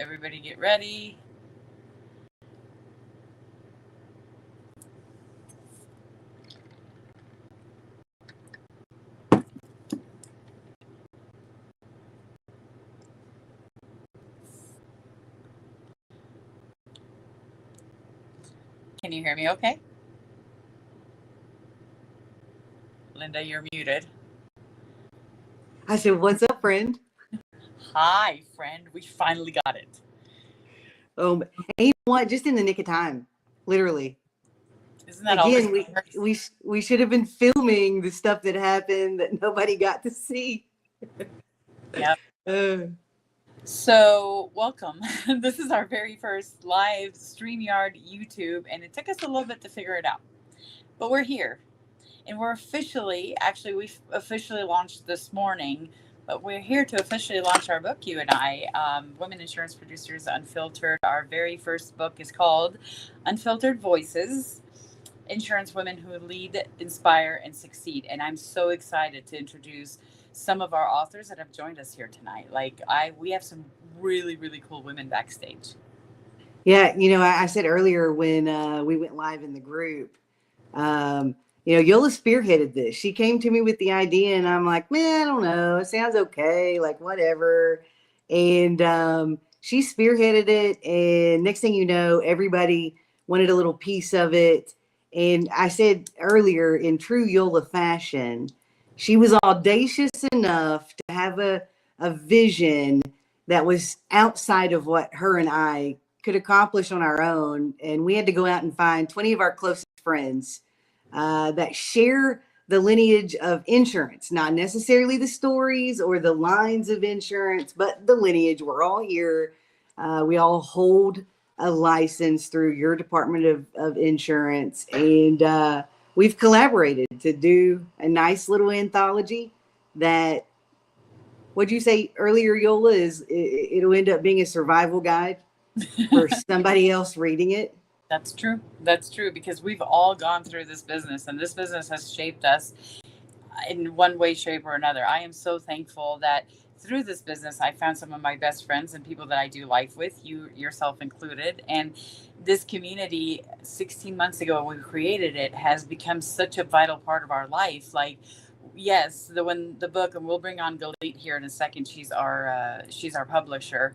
everybody get ready. Can you hear me okay? Linda, you're muted. I said, "What's up, friend?" Hi, friend. We finally got it. And you know what? Just in the nick of time, literally. Isn't that Again, always we should have been filming the stuff that happened that nobody got to see. Yep. So, welcome. This is our very first live StreamYard YouTube, and it took us a little bit to figure it out. But we're here. And we've officially launched this morning, but we're here to officially launch our book, you and I, Women Insurance Producers Unfiltered. Our very first book is called Unfiltered Voices, Insurance Women Who Lead, Inspire, and Succeed. And I'm so excited to introduce some of our authors that have joined us here tonight. We have some really, really cool women backstage. Yeah, I said earlier when we went live in the group, Yola spearheaded this. She came to me with the idea, and I'm like, man, I don't know. It sounds okay, like whatever. And she spearheaded it, and next thing you know, everybody wanted a little piece of it. And I said earlier, in true Yola fashion, she was audacious enough to have a vision that was outside of what her and I could accomplish on our own. And we had to go out and find 20 of our closest friends that share the lineage of insurance, not necessarily the stories or the lines of insurance, but the lineage. We're all here. We all hold a license through your Department of Insurance. And we've collaborated to do a nice little anthology that, what'd you say earlier, Yola, it'll end up being a survival guide for somebody else reading it. That's true. That's true, because we've all gone through this business, and this business has shaped us in one way, shape, or another. I am so thankful that through this business, I found some of my best friends and people that I do life with, you yourself included. And this community, 16 months ago when we created it, has become such a vital part of our life. Yes, the book, and we'll bring on Galit here in a second. She's our publisher.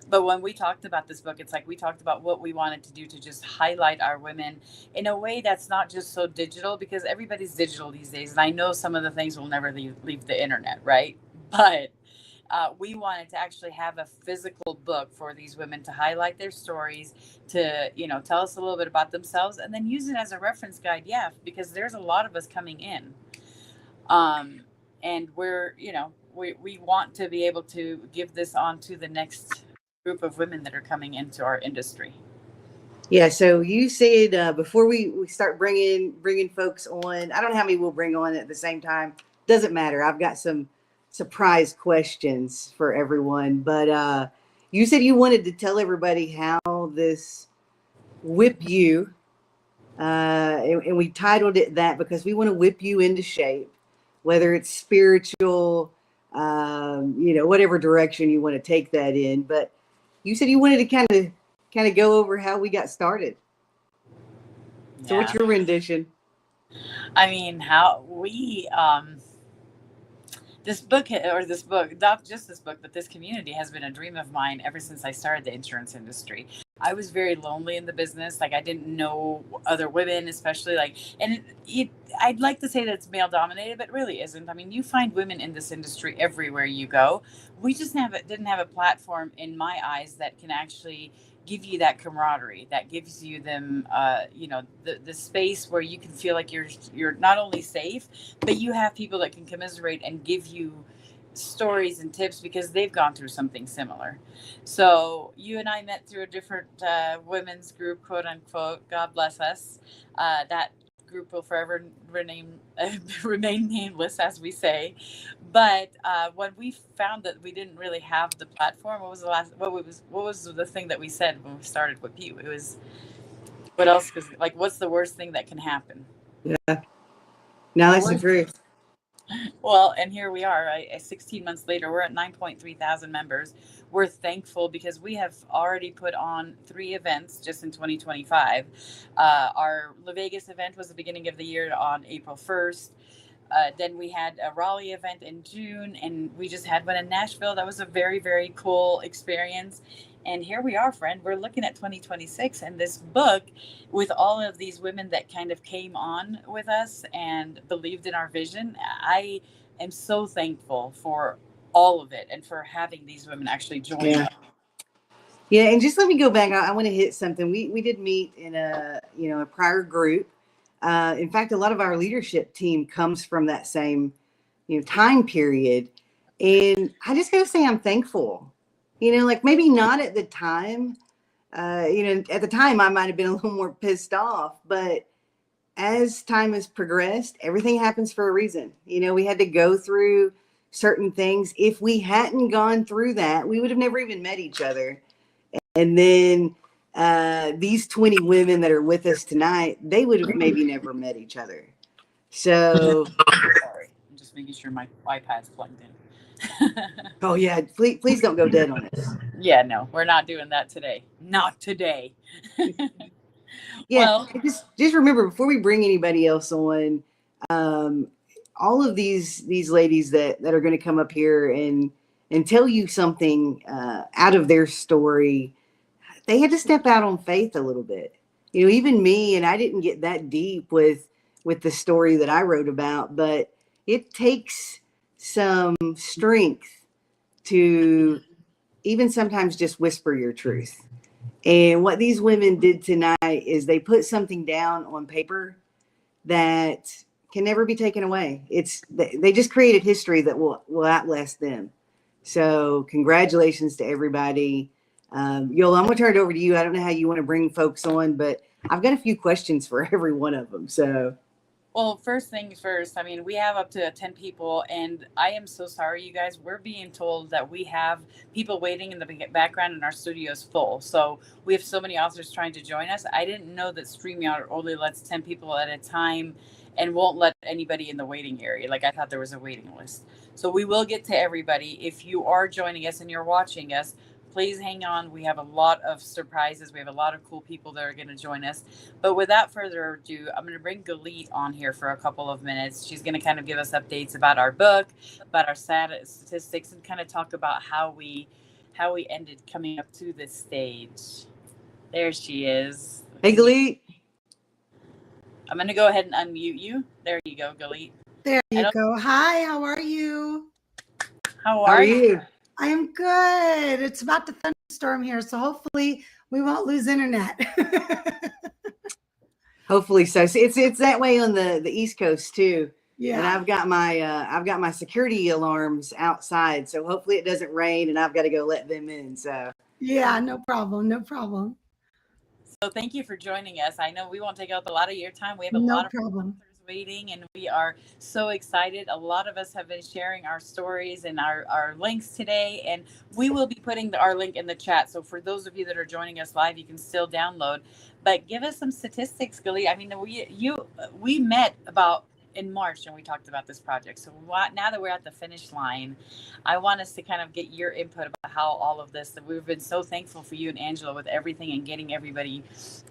But when we talked about this book, it's like we talked about what we wanted to do to just highlight our women in a way that's not just so digital, because everybody's digital these days. And I know some of the things will never leave the internet, right? But we wanted to actually have a physical book for these women to highlight their stories, to, tell us a little bit about themselves, and then use it as a reference guide. Yeah, because there's a lot of us coming in. And we want to be able to give this on to the next group of women that are coming into our industry. Yeah. So you said before we start bringing folks on, I don't know how many we'll bring on at the same time. Doesn't matter. I've got some surprise questions for everyone, but you said you wanted to tell everybody how this whip you, and we titled it that because we want to whip you into shape, whether it's spiritual, whatever direction you want to take that in. But you said you wanted to kind of go over how we got started. Yeah. So what's your rendition? I mean, how we this book, not just this book, but this community has been a dream of mine ever since I started the insurance industry. I was very lonely in the business. I didn't know other women, especially I'd like to say that it's male dominated, but it really isn't. I mean, you find women in this industry everywhere you go. We just didn't have a platform in my eyes that can actually give you that camaraderie, that gives you them, the space where you can feel like you're not only safe, but you have people that can commiserate and give you stories and tips because they've gone through something similar. So you and I met through a different women's group, quote unquote. God bless us. That group will forever remain nameless, as we say. But when we found that we didn't really have the platform, what was the thing that we said when we started with you? It was, what else? Because what's the worst thing that can happen? Yeah. Now that's the truth. Well, and here we are, 16 months later, we're at 9.3 thousand members. We're thankful because we have already put on 3 events just in 2025. Our La Vegas event was the beginning of the year on April 1st. Then we had a Raleigh event in June, and we just had one in Nashville. That was a very, very cool experience. And here we are, friend. We're looking at 2026 and this book with all of these women that kind of came on with us and believed in our vision. I am so thankful for all of it and for having these women actually join Yeah. us. Yeah, and just let me go back. I want to hit something. We did meet in a prior group. In fact, a lot of our leadership team comes from that same time period, and I just gotta say I'm thankful. Like maybe not at the time. At the time I might have been a little more pissed off, but as time has progressed, everything happens for a reason. We had to go through certain things. If we hadn't gone through that, we would have never even met each other. And then these 20 women that are with us tonight, they would have maybe never met each other. So, Sorry, I'm just making sure my iPad's plugged in. oh yeah, please don't go dead on us. Yeah, no, we're not doing that today. Not today. Yeah, Well, just remember before we bring anybody else on, all of these ladies that are going to come up here and tell you something out of their story, they had to step out on faith a little bit. Even me, and I didn't get that deep with the story that I wrote about, but it takes some strength to even sometimes just whisper your truth. And what these women did tonight is they put something down on paper that can never be taken away. They just created history that will outlast them. So congratulations to everybody. Yola, I'm gonna turn it over to you. I don't know how you want to bring folks on, but I've got a few questions for every one of them. So well, first things first, I mean, we have up to 10 people, and I am so sorry, you guys. We're being told that we have people waiting in the background and our studio is full. So we have so many authors trying to join us. I didn't know that StreamYard only lets 10 people at a time and won't let anybody in the waiting area. Like, I thought there was a waiting list. So we will get to everybody. If you are joining us and you're watching us, please hang on. We have a lot of surprises. We have a lot of cool people that are going to join us. But without further ado, I'm going to bring Galit on here for a couple of minutes. She's going to kind of give us updates about our book, about our statistics, and kind of talk about how we ended coming up to this stage. There she is. hey, Galit. I'm going to go ahead and unmute you. There you go, Galit. There you go. Hi, how are you? How are you? I am good. It's about to thunderstorm here, so hopefully we won't lose internet. Hopefully so. It's that way on the East Coast too. Yeah. And I've got my security alarms outside, so hopefully it doesn't rain and I've got to go let them in. So yeah, no problem. No problem. So thank you for joining us. I know we won't take up a lot of your time. We have a No lot of problem. authors waiting, and we are so excited. A lot of us have been sharing our stories and our links today, and we will be putting our link in the chat. So for those of you that are joining us live, you can still download. But give us some statistics, Galit. I mean, we met about in March and we talked about this project. So now that we're at the finish line, I want us to kind of get your input about how all of this, that we've been so thankful for you and Angela with everything and getting everybody,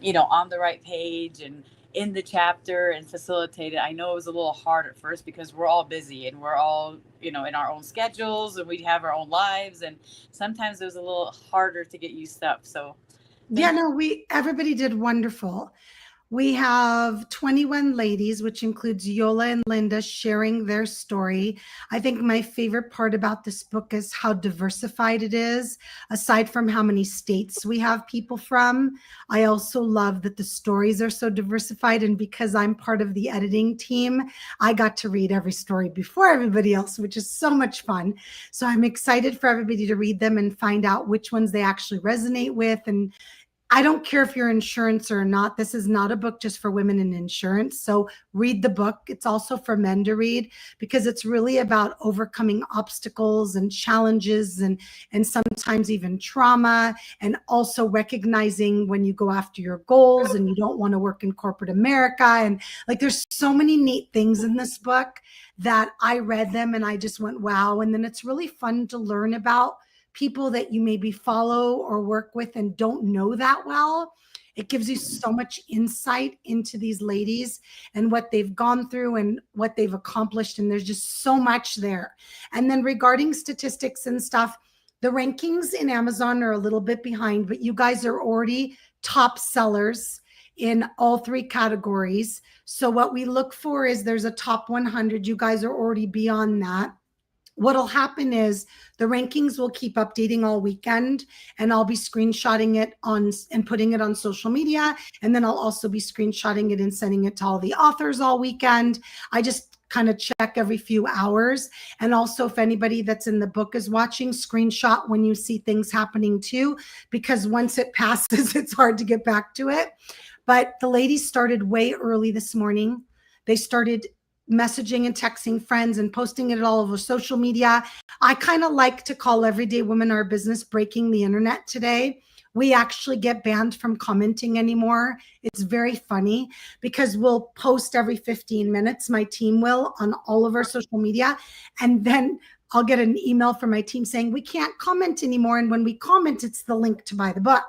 on the right page and in the chapter and facilitated. I know it was a little hard at first because we're all busy and we're all, in our own schedules and we have our own lives. And sometimes it was a little harder to get you stuff. So yeah, no, everybody did wonderful. We have 21 ladies, which includes Yola and Linda sharing their story. I think my favorite part about this book is how diversified it is. Aside from how many states we have people from, I also love that the stories are so diversified. And because I'm part of the editing team, I got to read every story before everybody else, which is so much fun. So I'm excited for everybody to read them and find out which ones they actually resonate with and I don't care if you're insurance or not. This is not a book just for women in insurance. So read the book. It's also for men to read because it's really about overcoming obstacles and challenges and sometimes even trauma, and also recognizing when you go after your goals and you don't want to work in corporate America. And like, there's so many neat things in this book that I read them and I just went, wow. And then it's really fun to learn about people that you maybe follow or work with and don't know that well. It gives you so much insight into these ladies and what they've gone through and what they've accomplished. And there's just so much there. And then regarding statistics and stuff, the rankings in Amazon are a little bit behind, but you guys are already top sellers in all 3 categories. So what we look for is there's a top 100. You guys are already beyond that. What'll happen is the rankings will keep updating all weekend, and I'll be screenshotting it on and putting it on social media. And then I'll also be screenshotting it and sending it to all the authors all weekend. I just kind of check every few hours. And also, if anybody that's in the book is watching, screenshot when you see things happening too, because once it passes, it's hard to get back to it. But the ladies started way early this morning. They started messaging and texting friends and posting it all over social media. I kind of like to call Everyday Women Our Business breaking the internet today. We actually get banned from commenting anymore. It's very funny because we'll post every 15 minutes, my team will, on all of our social media. And then I'll get an email from my team saying, we can't comment anymore. And when we comment, it's the link to buy the book.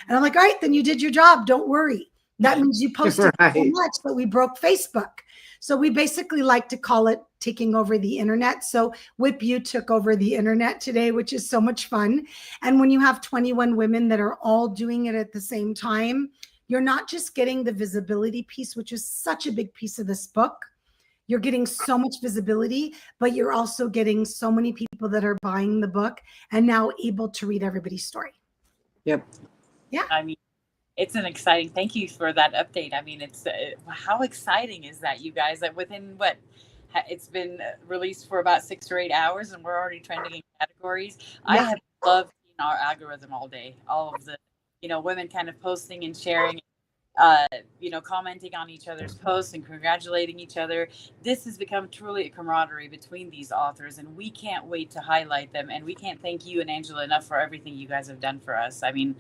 And I'm like, all right, then you did your job. Don't worry. That means you posted Right. so much that we broke Facebook. So we basically like to call it taking over the internet. So Whip You took over the internet today, which is so much fun. And when you have 21 women that are all doing it at the same time, you're not just getting the visibility piece, which is such a big piece of this book. You're getting so much visibility, but you're also getting so many people that are buying the book and now able to read everybody's story. Yep. Yeah. I mean, it's an exciting, thank you for that update. I mean, it's how exciting is that, you guys, that within it's been released for about 6 or 8 hours and we're already trending in categories. Yeah. I have loved seeing our algorithm all day, all of the, women kind of posting and sharing, commenting on each other's posts and congratulating each other. This has become truly a camaraderie between these authors, and we can't wait to highlight them. And we can't thank you and Angela enough for everything you guys have done for us. I mean,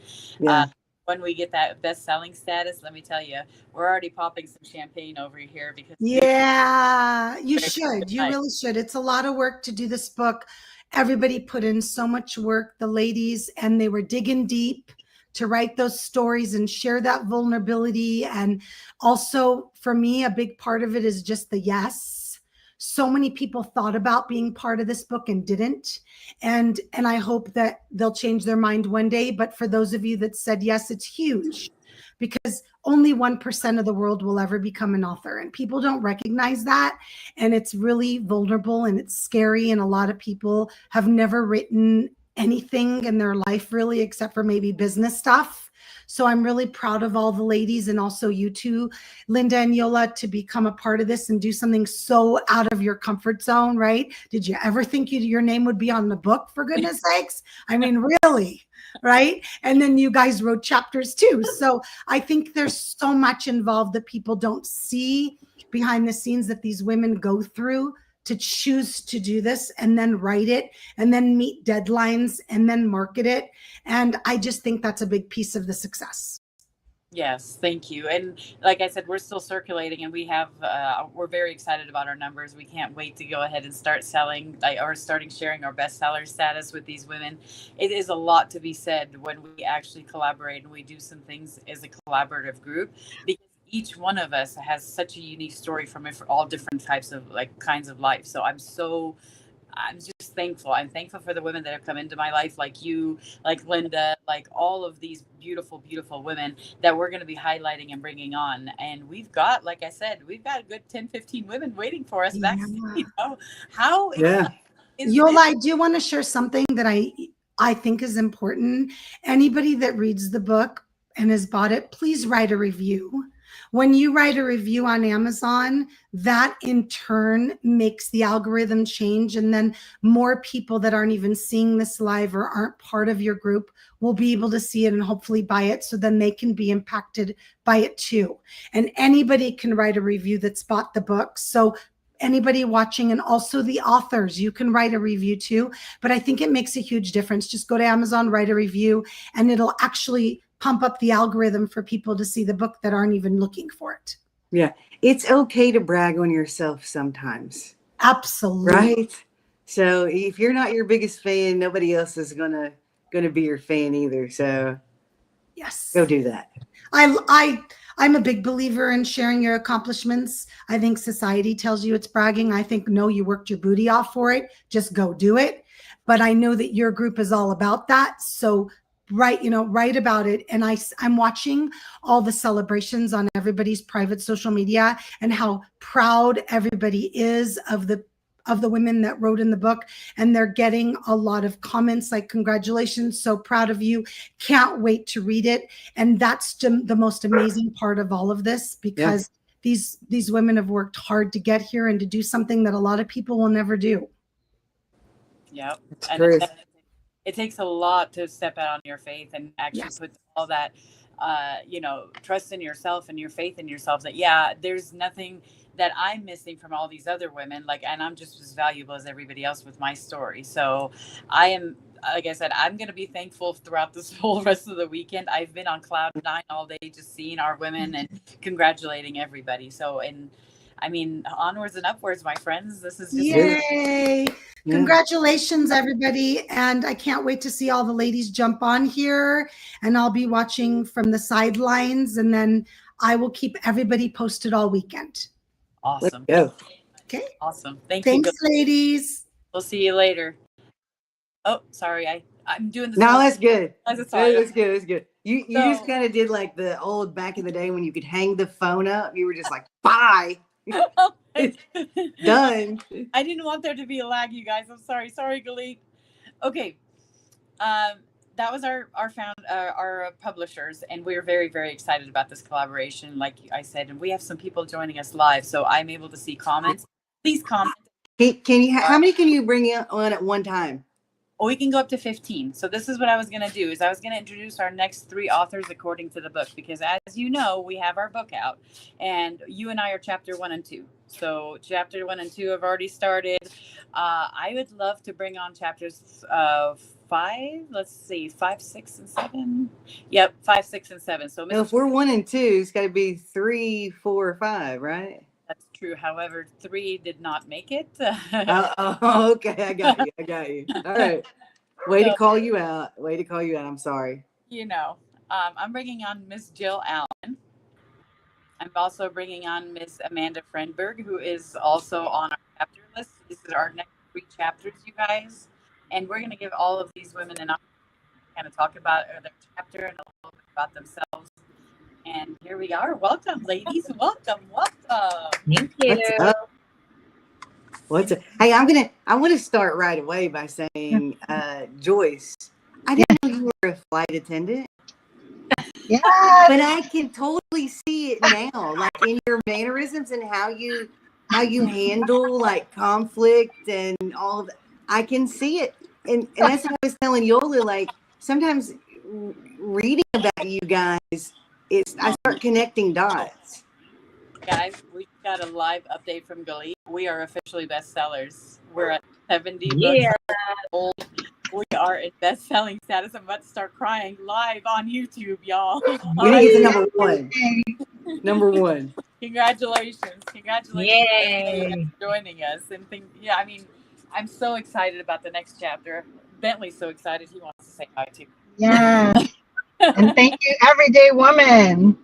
when we get that best-selling status, let me tell you, we're already popping some champagne over here because you should. You really should. It's a lot of work to do this book. Everybody put in so much work, the ladies, and they were digging deep to write those stories and share that vulnerability. And also for me, a big part of it is just the yes. So many people thought about being part of this book and didn't. And I hope that they'll change their mind one day. But for those of you that said yes, it's huge because only 1% of the world will ever become an author. And people don't recognize that. And it's really vulnerable and it's scary. And a lot of people have never written anything in their life really, except for maybe business stuff. So I'm really proud of all the ladies and also you two, Linda and Yola, to become a part of this and do something so out of your comfort zone, right? Did you ever think your name would be on the book, for goodness sakes? I mean, really, right? And then you guys wrote chapters too. So I think there's so much involved that people don't see behind the scenes that these women go through to choose to do this and then write it and then meet deadlines and then market it. And I just think that's a big piece of the success. Yes, thank you. And like I said, we're still circulating and we have, we're very excited about our numbers. We can't wait to go ahead and start selling or starting sharing our bestseller status with these women. It is a lot to be said when we actually collaborate and we do some things as a collaborative group, because each one of us has such a unique story from it for all different types of kinds of life. So I'm just thankful. I'm thankful for the women that have come into my life, like you, like Linda, like all of these beautiful, beautiful women that we're going to be highlighting and bringing on. And we've got, like I said, we've got a good 10, 15 women waiting for us back. How Yola, I do want to share something that I think is important. Anybody that reads the book and has bought it, please write a review. When you write a review on Amazon, that in turn makes the algorithm change. And then more people that aren't even seeing this live or aren't part of your group will be able to see it and hopefully buy it. So then they can be impacted by it too. And anybody can write a review that's bought the book. So anybody watching, and also the authors, you can write a review too. But I think it makes a huge difference. Just go to Amazon, write a review, and it'll actually pump up the algorithm for people to see the book that aren't even looking for it. Yeah. It's okay to brag on yourself sometimes. Absolutely. Right. So if you're not your biggest fan, nobody else is gonna be your fan either. So Yes. go do that. I'm a big believer in sharing your accomplishments. I think society tells you it's bragging. I think, no, you worked your booty off for it. Just go do it. But I know that your group is all about that. So write about it. And I'm watching all the celebrations on everybody's private social media and how proud everybody is of the women that wrote in the book. And they're getting a lot of comments like, congratulations, so proud of you, can't wait to read it. And that's the most amazing part of all of this, because these women have worked hard to get here and to do something that a lot of people will never do. Yep. And it takes a lot to step out on your faith and actually put all that, trust in yourself and your faith in yourself, that, there's nothing that I'm missing from all these other women. And I'm just as valuable as everybody else with my story. So I am, like I said, I'm going to be thankful throughout this whole rest of the weekend. I've been on cloud 9 all day, just seeing our women and congratulating everybody. So, onwards and upwards, my friends. This is just yay. Congratulations, everybody. And I can't wait to see all the ladies jump on here. And I'll be watching from the sidelines. And then I will keep everybody posted all weekend. Awesome. Let's go. Okay. Awesome. Thanks, ladies. We'll see you later. Oh, sorry. I'm doing this. No, that's good. That's good. You just kind of did like the old back in the day when you could hang the phone up. You were just like, bye. Done. I didn't want there to be a lag, you guys. I'm sorry. Sorry, Galit. Okay. That was our publishers, and we're very, very excited about this collaboration, like I said, and we have some people joining us live, so I'm able to see comments. Please comment. Can you? How many can you bring on at one time? We can go up to 15. So this is what I was going to do, is I was going to introduce our next 3 authors according to the book, because as you know, we have our book out, and you and I are chapter 1 and 2. So chapter 1 and 2 have already started. I would love to bring on chapters 5. Let's see, 5, 6, and 7. Yep, 5, 6, and 7. So if we're 1 and 2, it's got to be 3, 4, 5, right? That's true. However, 3 did not make it. Okay. I got you. All right. Way to call you out. I'm sorry. I'm bringing on Miss Jill Allen. I'm also bringing on Miss Amanda Friendberg, who is also on our chapter list. This is our next 3 chapters, you guys. And we're going to give all of these women an opportunity to kind of talk about their chapter and a little bit about themselves. And here we are. Welcome, ladies. Welcome. Thank you. What's up? Hey, I want to start right away by saying, Joyce, I didn't know you were a flight attendant. Yeah. But I can totally see it now, like in your mannerisms and how you handle like conflict and all of that. I can see it. And that's what I was telling Yola, like sometimes reading about you guys, I start connecting dots. Guys, we got a live update from Galit. We are officially bestsellers. We're at 70 books old. We are in best-selling status. I'm about to start crying live on YouTube, y'all. We need to get to number one. Congratulations. Yay. For joining us. And I'm so excited about the next chapter. Bentley's so excited. He wants to say hi too. Yeah. And thank you, Everyday Woman.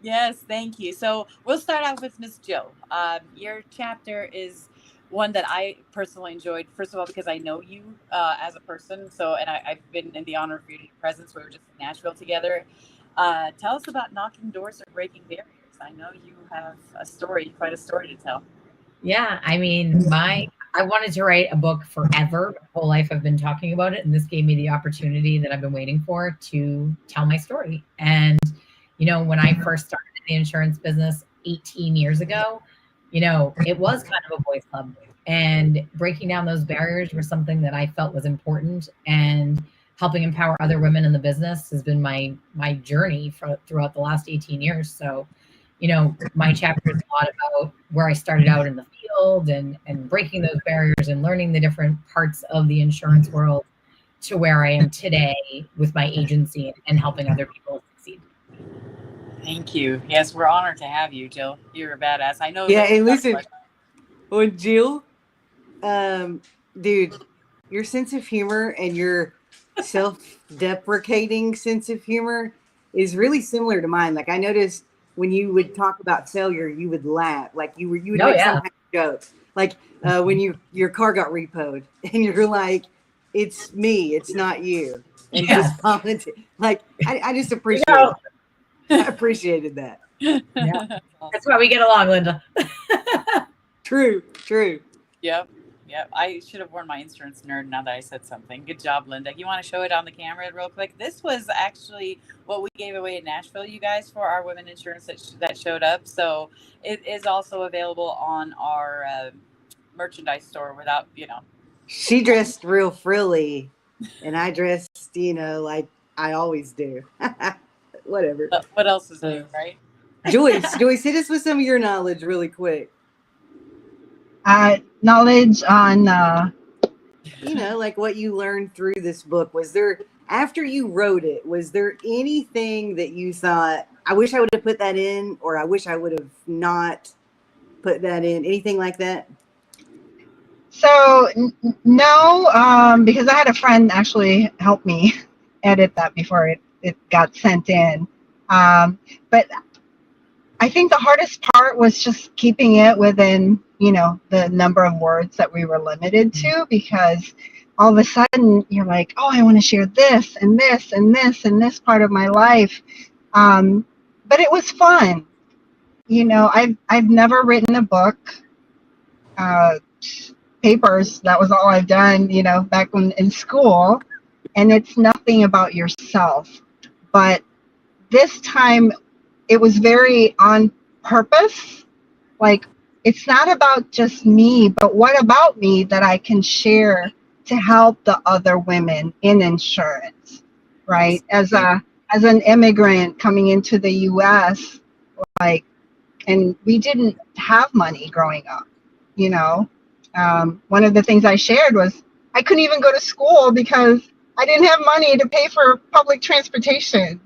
Yes, thank you. So we'll start out with Miss Jill. Your chapter is one that I personally enjoyed. First of all, because I know you as a person. And I've been in the honor of your presence. We were just in Nashville together. Tell us about knocking doors or breaking barriers. I know you have quite a story to tell. Yeah, I wanted to write a book forever. My whole life I've been talking about it, and this gave me the opportunity that I've been waiting for to tell my story. And when I first started the insurance business 18 years ago, you know, it was kind of a boys club, and breaking down those barriers was something that I felt was important, and helping empower other women in the business has been my journey throughout the last 18 years. So, you know, my chapter is a lot about where I started out in the field and breaking those barriers and learning the different parts of the insurance world to where I am today with my agency and helping other people succeed. Thank you. Yes, we're honored to have you, Jill. You're a badass. I know. Yeah, that- and listen, well, Jill, dude, your sense of humor and your self-deprecating sense of humor is really similar to mine. Like I noticed when you would talk about failure, you would laugh, like you would Oh, make yeah. some kind of joke, like when your car got repoed, and you're like, "It's me, it's not you," and Yeah. just commented. Like I just appreciate know. I appreciated that. Yeah. That's why we get along, Linda. True. Yep. I should have worn my insurance nerd now that I said something. Good job, Linda. You want to show it on the camera real quick? This was actually what we gave away in Nashville, you guys, for our women insurance that showed up. So it is also available on our merchandise store without, you know. She dressed real frilly, and I dressed, you know, like I always do. Whatever. What else is new, right? Joyce, hit us with some of your knowledge really quick. Knowledge on You know, like what you learned through this book. Was there, after you wrote it, was there anything that you thought, I wish I would have put that in, or I wish I would have not put that in? Anything like that? so no, because I had a friend actually help me edit that before it got sent in. But I think the hardest part was just keeping it within, you know, the number of words that we were limited to, because all of a sudden you're like, oh, I want to share this and this and this and this part of my life. But it was fun. You know, I've never written a book. Papers, that was all I've done, you know, back when in school. And it's nothing about yourself. But this time it was very on purpose. Like, it's not about just me, but what about me that I can share to help the other women in insurance, right? As an immigrant coming into the US, like, and we didn't have money growing up, you know. One of the things I shared was I couldn't even go to school because I didn't have money to pay for public transportation,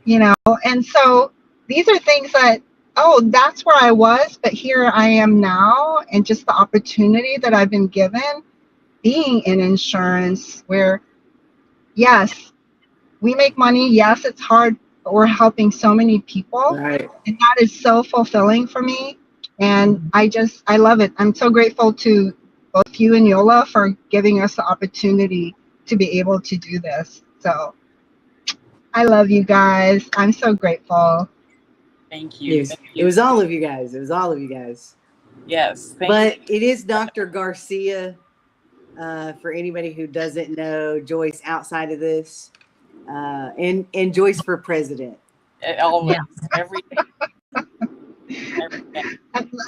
you know. And so these are things that, oh, that's where I was, but here I am now, and just the opportunity that I've been given being in insurance, where, yes, we make money, yes, it's hard, but we're helping so many people. Right. And that is so fulfilling for me. And I love it. I'm so grateful to both you and Yola for giving us the opportunity to be able to do this. So I love you guys. I'm so grateful. Thank you. Yes. It was all of you guys. Yes. But it is Dr. Garcia. For anybody who doesn't know, Joyce outside of this, and Joyce for president. Always, every day.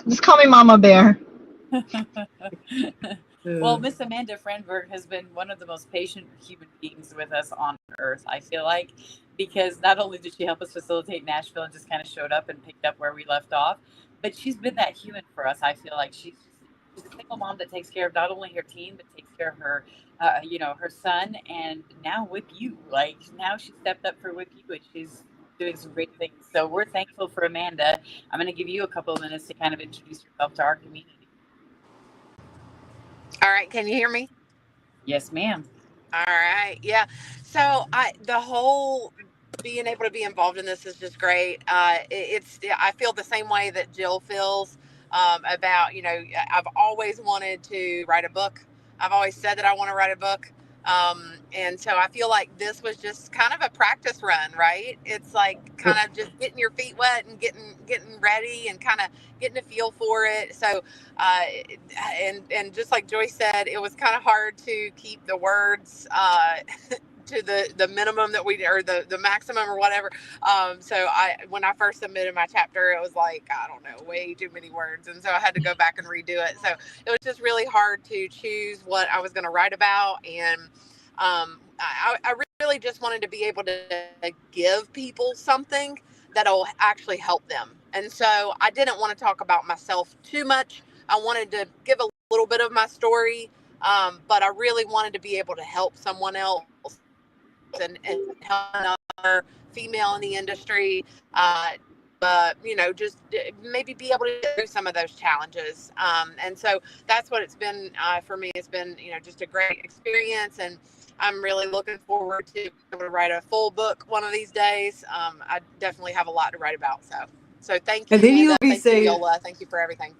Just call me Mama Bear. Well, Miss Amanda Friendberg has been one of the most patient human beings with us on earth, I feel like, because not only did she help us facilitate Nashville and just kind of showed up and picked up where we left off, but she's been that human for us. I feel like she's a single mom that takes care of not only her teen, but takes care of her, her son, and now with you. Like, now she stepped up for with you, and she's doing some great things. So we're thankful for Amanda. I'm going to give you a couple of minutes to kind of introduce yourself to our community. All right, can you hear me? Yes, ma'am. All right, yeah. So the whole being able to be involved in this is just great. I feel the same way that Jill feels about, you know, I've always wanted to write a book. I've always said that I want to write a book. And so I feel like this was just kind of a practice run, right? It's like kind of just getting your feet wet and getting ready and kind of getting a feel for it. So, and just like Joyce said, it was kind of hard to keep the words to the minimum that we, or the maximum or whatever. So when I first submitted my chapter, it was like, I don't know, way too many words. And so I had to go back and redo it. So it was just really hard to choose what I was going to write about. And I really just wanted to be able to give people something that'll actually help them. And so I didn't want to talk about myself too much. I wanted to give a little bit of my story, but I really wanted to be able to help someone else and help another female in the industry, just maybe be able to get through some of those challenges. And so that's what it's been for me. It's been, just a great experience, and I'm really looking forward to be able to write a full book one of these days. I definitely have a lot to write about. So thank you. And then you'll be thank saying, you, Yola. Thank you for everything.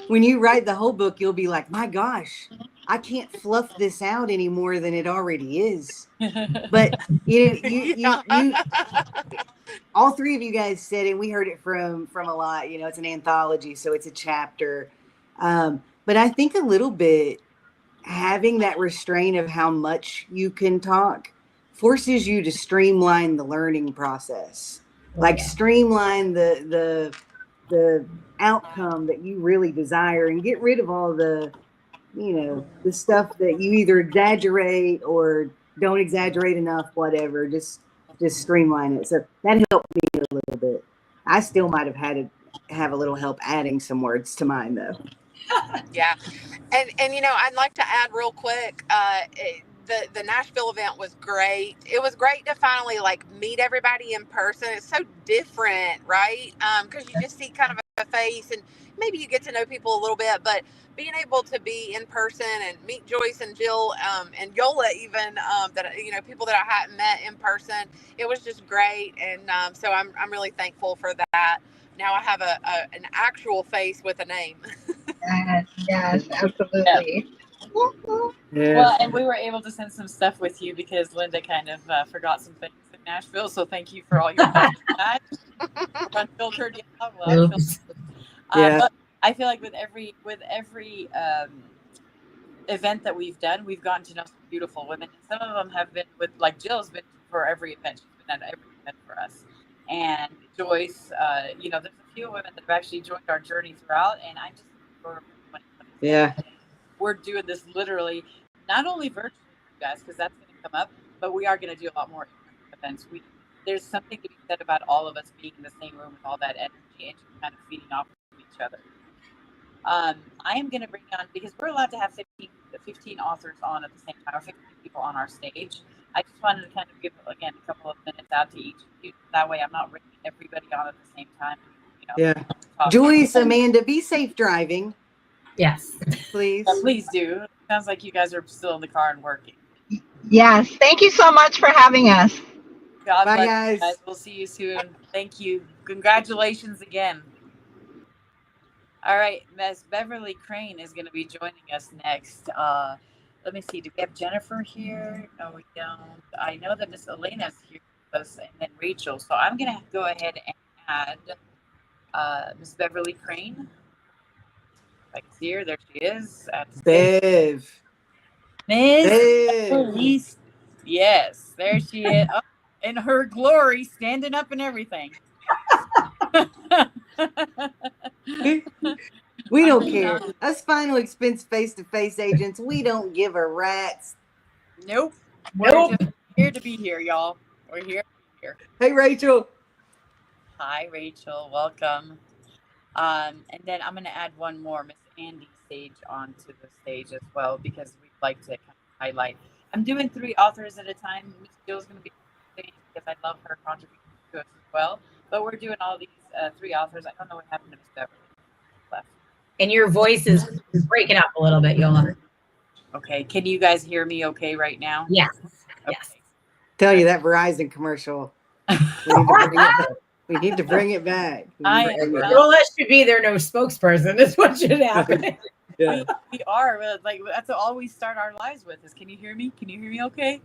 When you write the whole book, you'll be like, my gosh, I can't fluff this out any more than it already is. But you all three of you guys said it. We heard it from a lot. It's an anthology, so it's a chapter. But I think a little bit having that restraint of how much you can talk forces you to streamline the learning process. Streamline the outcome that you really desire, and get rid of all the stuff that you either exaggerate or don't exaggerate enough, whatever. Just streamline it. So that helped me a little bit. I still might have had to have a little help adding some words to mine, though. Yeah. And I'd like to add real quick, the Nashville event was great. It was great to finally meet everybody in person. It's so different, right? Because you just see kind of a face, and maybe you get to know people a little bit, but being able to be in person and meet Joyce and Jill, and Yola even, people that I hadn't met in person, it was just great. And so I'm really thankful for that. Now I have an actual face with a name. Yes, absolutely. Yeah. Well, and we were able to send some stuff with you because Linda kind of forgot some things in Nashville. So thank you for all your help with that. Unfiltered, but I feel like with every event that we've done, we've gotten to know some beautiful women. And some of them have been with, Jill's been for every event. She's been at every event for us. And Joyce, there's a few women that have actually joined our journey throughout. And I just, we're doing this literally, not only virtually, you guys, because that's going to come up, but we are going to do a lot more events. There's something to be said about all of us being in the same room with all that energy and just kind of feeding off of each other. I am going to bring on, because we're allowed to have 15 authors on at the same time, or 15 people on our stage. I just wanted to kind of give, again, a couple of minutes out to each of you. That way I'm not bringing everybody on at the same time. Joyce, Amanda, be safe driving. Yes. Please. Yeah, please do. It sounds like you guys are still in the car and working. Yes. Thank you so much for having us. God Bye, bless guys. you guys. We'll see you soon. Thank you. Congratulations again. All right, Miss Beverly Crane is going to be joining us next. Let me see. Do we have Jennifer here? No, we don't. I know that Miss Elena's here with us, and then Rachel. So I'm going to go ahead and add Miss Beverly Crane. If I can see her, there she is. Bev. Miss. Yes, there she is. Oh, in her glory, standing up and everything. We don't care. Us final expense face-to-face agents, we don't give a rat's. Nope. We're just here to be here, y'all. We're here. Hey, Rachel. Hi, Rachel. Welcome. And then I'm going to add one more, Miss Andy Sage, onto the stage as well, because we'd like to kind of highlight. I'm doing 3 authors at a time. Miss Jill's going to be on the stage because I love her contribution to us as well. But we're doing all these 3 authors. I don't know what happened to Miss Beverly. Left. And your voice is breaking up a little bit, Yola. Okay. Can you guys hear me okay right now? Yes. Okay. Yes. Tell you that Verizon commercial. We need to bring it back. Yola should be there, no spokesperson. That's what should happen. Yeah. We are. Like, that's all we start our lives with is, can you hear me? Can you hear me okay?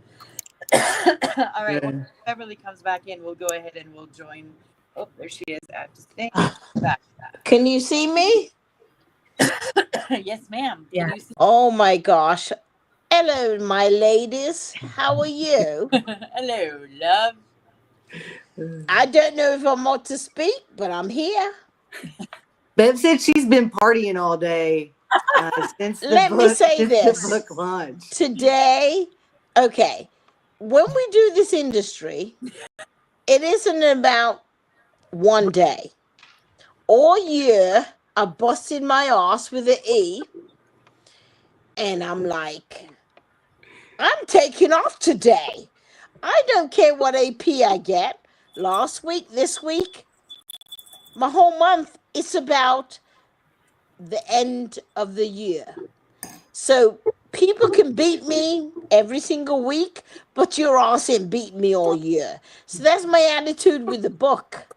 All right. Yeah. When Beverly comes back in, we'll go ahead and we'll join. Oh, there she is at the stage. Back. Can you see me? Yes, ma'am. Yeah. Oh my gosh. Hello, my ladies. How are you? Hello, love. I don't know if I'm ought to speak, but I'm here. Bev said she's been partying all day since the Let me book say since the this. book launched. Today, okay, when we do this industry, it isn't about one day. All year, I busted my ass with an E, and I'm like, I'm taking off today. I don't care what AP I get. Last week, this week, my whole month, it's about the end of the year. So people can beat me every single week, but your ass ain't beat me all year. So that's my attitude with the book.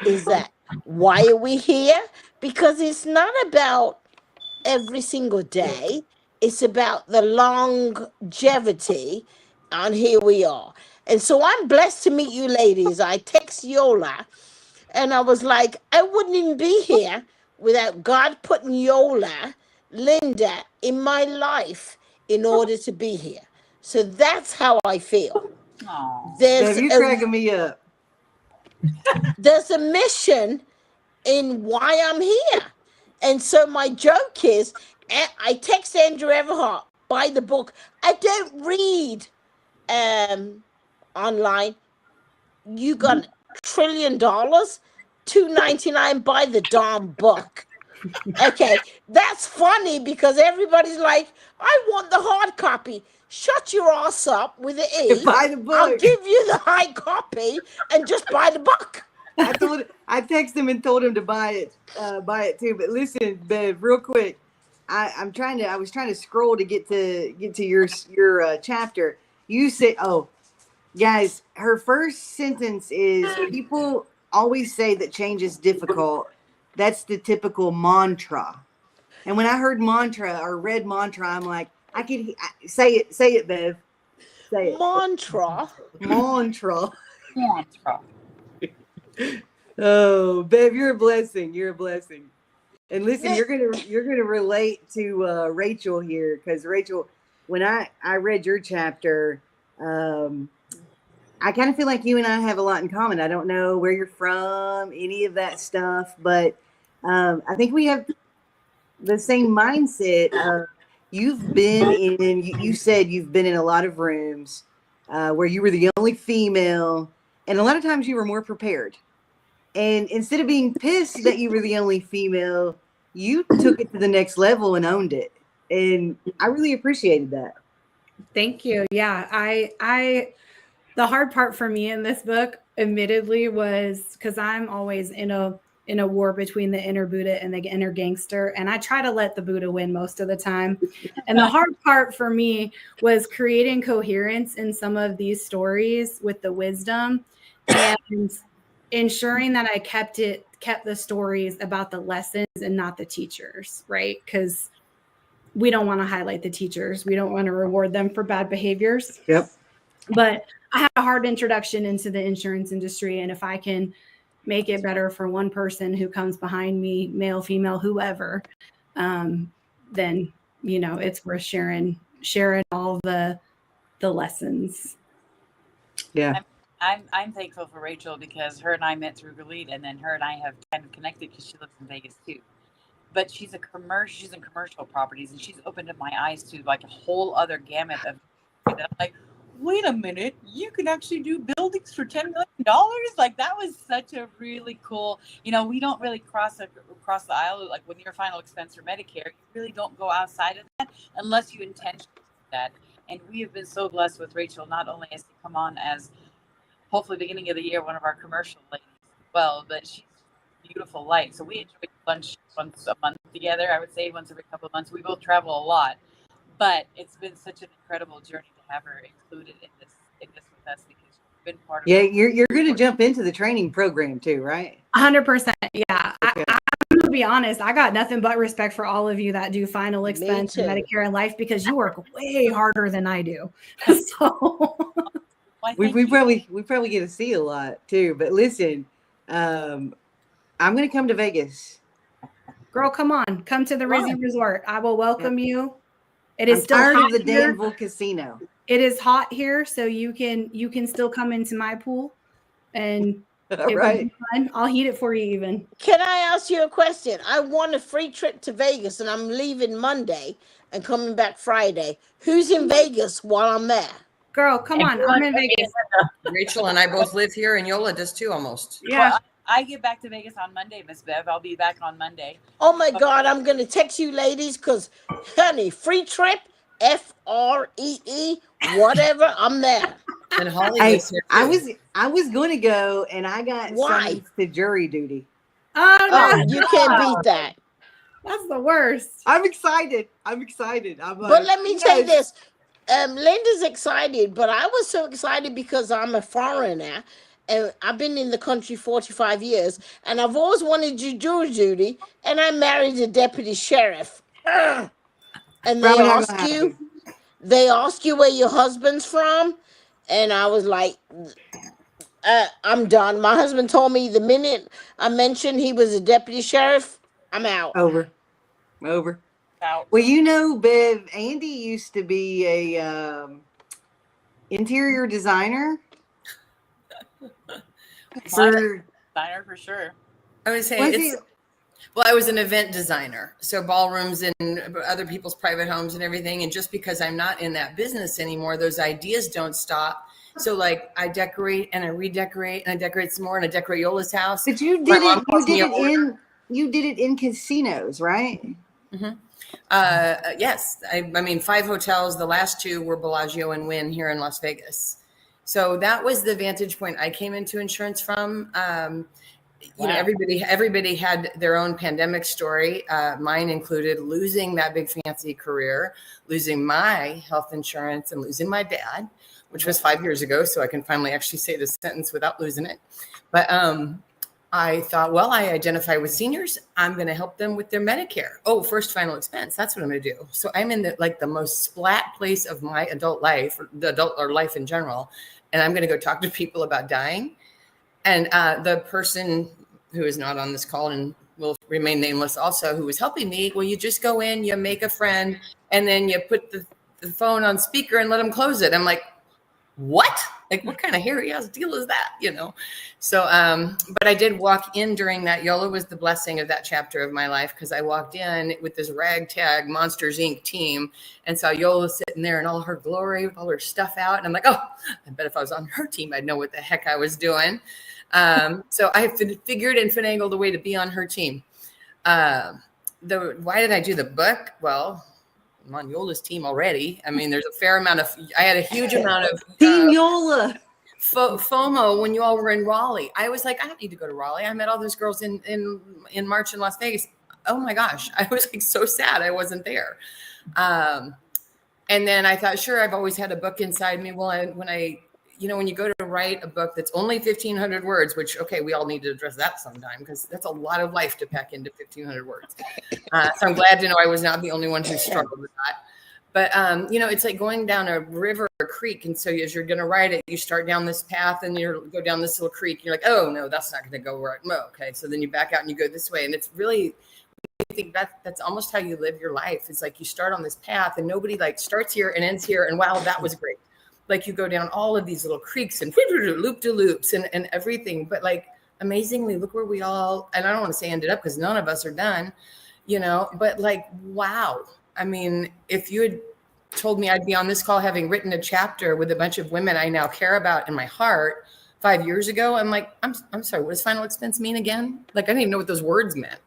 Is that why are we here? Because it's not about every single day. It's about the longevity, and here we are. And so I'm blessed to meet you ladies. I text Yola and I was like, I wouldn't even be here without God putting Yola, Linda in my life in order to be here. So that's how I feel. Aw. There's Bev, you're cracking me up. there's a mission in why I'm here. And so my joke is, I text Andrew Everhart, buy the book. I don't read online. You got $1 trillion, $2.99, buy the darn book. Okay, that's funny because everybody's like, I want the hard copy. Shut your ass up with the E. Buy the I'll book. give you the high copy and just buy the book. I texted him and told him to buy it too. But listen, Bev, real quick, I was trying to scroll to get to your chapter. You said, oh, guys, her first sentence is, people always say that change is difficult. That's the typical mantra. And when I heard mantra or read mantra, I'm like, say it, Bev, say it, Mantra. mantra. Mantra. Oh, Bev, you're a blessing. You're a blessing. And listen, Th- you're gonna relate to Rachel here, because Rachel, when I read your chapter, I kind of feel like you and I have a lot in common. I don't know where you're from, any of that stuff, but I think we have the same mindset. You've been in. You said you've been in a lot of rooms where you were the only female, and a lot of times you were more prepared. And instead of being pissed that you were the only female, you took it to the next level and owned it. And I really appreciated that. Thank you. Yeah, I the hard part for me in this book, admittedly, was because I'm always in a war between the inner Buddha and the inner gangster, and I try to let the Buddha win most of the time. And the hard part for me was creating coherence in some of these stories with the wisdom and ensuring that I kept the stories about the lessons and not the teachers, right? Because we don't want to highlight the teachers. We don't want to reward them for bad behaviors. Yep. But I had a hard introduction into the insurance industry. And if I can make it better for one person who comes behind me, male, female, whoever, then, it's worth sharing all the lessons. Yeah. I'm thankful for Rachel because her and I met through Galit, and then her and I have kind of connected because she lives in Vegas too. But she's in commercial properties, and she's opened up my eyes to like a whole other gamut of that. I'm like, wait a minute, you can actually do buildings for $10 million? Like, that was such a really cool, we don't really cross the aisle. Like, when you're final expense or Medicare, you really don't go outside of that unless you intentionally do that. And we have been so blessed with Rachel, not only has she come on as hopefully beginning of the year one of our commercial ladies as well, but she's a beautiful light. So we enjoy lunch once a month together. I would say once every couple of months. We both travel a lot, but it's been such an incredible journey to have her included in this with us because she's been part of. Yeah, you're going to jump into the training program too, right? 100%. Yeah. Okay. I'm going to be honest. I got nothing but respect for all of you that do final expense and too. Medicare and life because you work way harder than I do. So we probably get to see a lot too. But listen, I'm going to come to Vegas. girl, come on. Come to the Rizzy Resort. I will welcome you It is I'm still tired hot of the here. Danville casino. It is hot here, so you can still come into my pool, and All it will right. be fun. I'll heat it for you even. Can I ask you a question? I won a free trip to Vegas and I'm leaving Monday and coming back Friday. Who's in Vegas while I'm there? Girl, come on. I'm in Vegas. Rachel and I both live here, and Yola does too, almost. Yeah. Well, I get back to Vegas on Monday, Miss Bev. I'll be back on Monday. Oh my God, I'm going to text you ladies because, honey, free trip, FREE, whatever, I'm there. And Holly Hey, lives here too. I was going to go, and I got Why? summoned to jury duty. Oh Oh, no. you can't beat that. That's the worst. I'm excited. I'm like, But let me yes. say this. Linda's excited, but I was so excited because I'm a foreigner and I've been in the country 45 years and I've always wanted to do jury duty and I married a deputy sheriff. Ugh. And Probably not gonna they ask you where your husband's from, and I was like, I'm done. My husband told me the minute I mentioned he was a deputy sheriff, I'm out. Over. Out. Well, you know, Bev, Andy used to be a interior designer. For Designer for sure. I would say was it's he? well, I was an event designer, so ballrooms and other people's private homes and everything. And just because I'm not in that business anymore, those ideas don't stop. So like I decorate and I redecorate and I decorate some more and I decorate Yola's house. But you did it. You did it in casinos, right? Mm-hmm. Yes, I mean 5 hotels. The last 2 were Bellagio and Wynn here in Las Vegas. So that was the vantage point I came into insurance from. You know, everybody had their own pandemic story. Mine included losing that big fancy career, losing my health insurance, and losing my dad, which was 5 years ago. So I can finally actually say the sentence without losing it. But I thought, well, I identify with seniors. I'm going to help them with their Medicare. Oh, first final expense. That's what I'm going to do. So I'm in the most splat place of my adult life, the adult or life in general. And I'm going to go talk to people about dying. And the person who is not on this call and will remain nameless also, who was helping me, well, you just go in, you make a friend, and then you put the phone on speaker and let them close it. I'm like, what? Like, what kind of hairy ass deal is that? You know? So, but I did walk in during that. Yola was the blessing of that chapter of my life, because I walked in with this ragtag Monsters Inc. team and saw Yola sitting there in all her glory with all her stuff out. And I'm like, oh, I bet if I was on her team, I'd know what the heck I was doing. So I figured and finagled a way to be on her team. Why did I do the book? Well, I'm on Yola's team already. I mean, there's a fair amount of, I had a huge amount of Team Yola. FOMO when you all were in Raleigh. I was like, I don't need to go to Raleigh. I met all those girls in March in Las Vegas. Oh my gosh. I was like so sad I wasn't there. And then I thought, sure, I've always had a book inside me. Well, when you go to write a book that's only 1,500 words, which, okay, we all need to address that sometime, because that's a lot of life to pack into 1,500 words. So I'm glad to know I was not the only one who struggled with that. But, it's like going down a river or a creek. And so as you're going to write it, you start down this path and you go down this little creek. You're like, oh, no, that's not going to go right. No, okay. So then you back out and you go this way. And it's really, I think that's almost how you live your life. It's like you start on this path and nobody like starts here and ends here. And wow, that was great. Like you go down all of these little creeks and loop-de-loops and everything. But like, amazingly, look where we all, and I don't want to say ended up because none of us are done, but like, wow. I mean, if you had told me I'd be on this call having written a chapter with a bunch of women I now care about in my heart 5 years ago, I'm like, I'm sorry, what does final expense mean again? Like, I didn't even know what those words meant.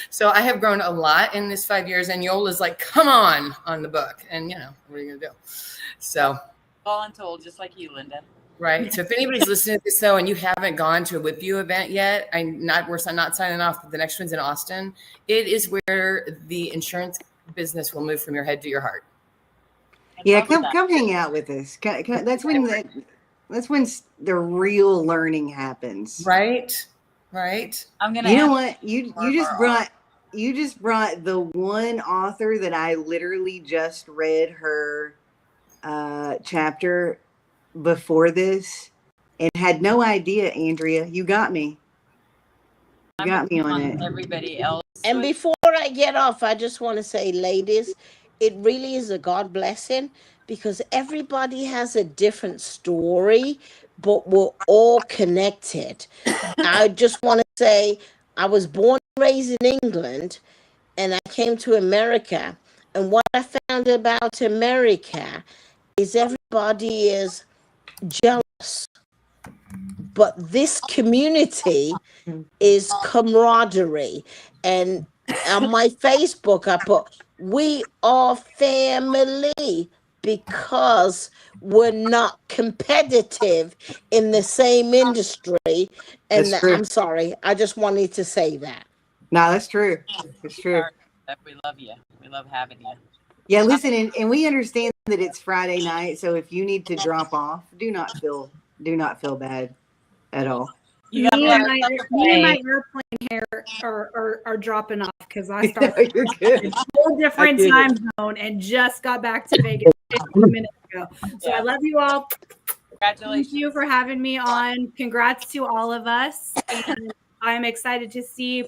So I have grown a lot in this 5 years, and Yola's like, come on the book. And, what are you going to do? So. Voluntold, just like you, Linda. Right. So if anybody's listening to this though, and you haven't gone to a Whip You event yet, I'm not signing off, but the next one's in Austin. It is where the insurance business will move from your head to your heart. Yeah, come hang out with us. That's when the real learning happens. Right. I'm gonna. You know what? You just brought the one author that I literally just read her chapter before this and had no idea. Andrea, you got me. You got me on it. Everybody else. And before I get off, I just want to say, ladies, it really is a God blessing because everybody has a different story, but we're all connected. I just want to say I was born and raised in England and I came to America. And what I found about America is everybody is jealous. But this community is camaraderie. And on my Facebook, I put, we are family because we're not competitive in the same industry. And That's true. I'm sorry, I just wanted to say that. No, that's true. It's We true. are. We love you. We love having you. Yeah, listen, and we understand that it's Friday night, so if you need to drop off, do not feel bad at all. You got Me me. and my airplane hair are dropping off because I No, started you're good. in a whole different get it. time zone and just got back to Vegas 15 minutes ago. So I Yeah. love you all. Thank Congratulations. you for having me on. Congrats to all of us. And I'm excited to see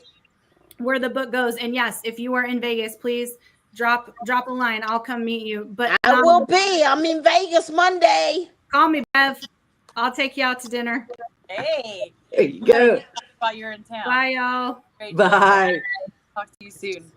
where the book goes. And yes, if you are in Vegas, please drop a line. I'll come meet you. But I will be. I'm in Vegas Monday. call me, Bev. I'll take you out to dinner. Hey. There you go. While you're in town. Bye, y'all. Great. Bye. Talk to you soon.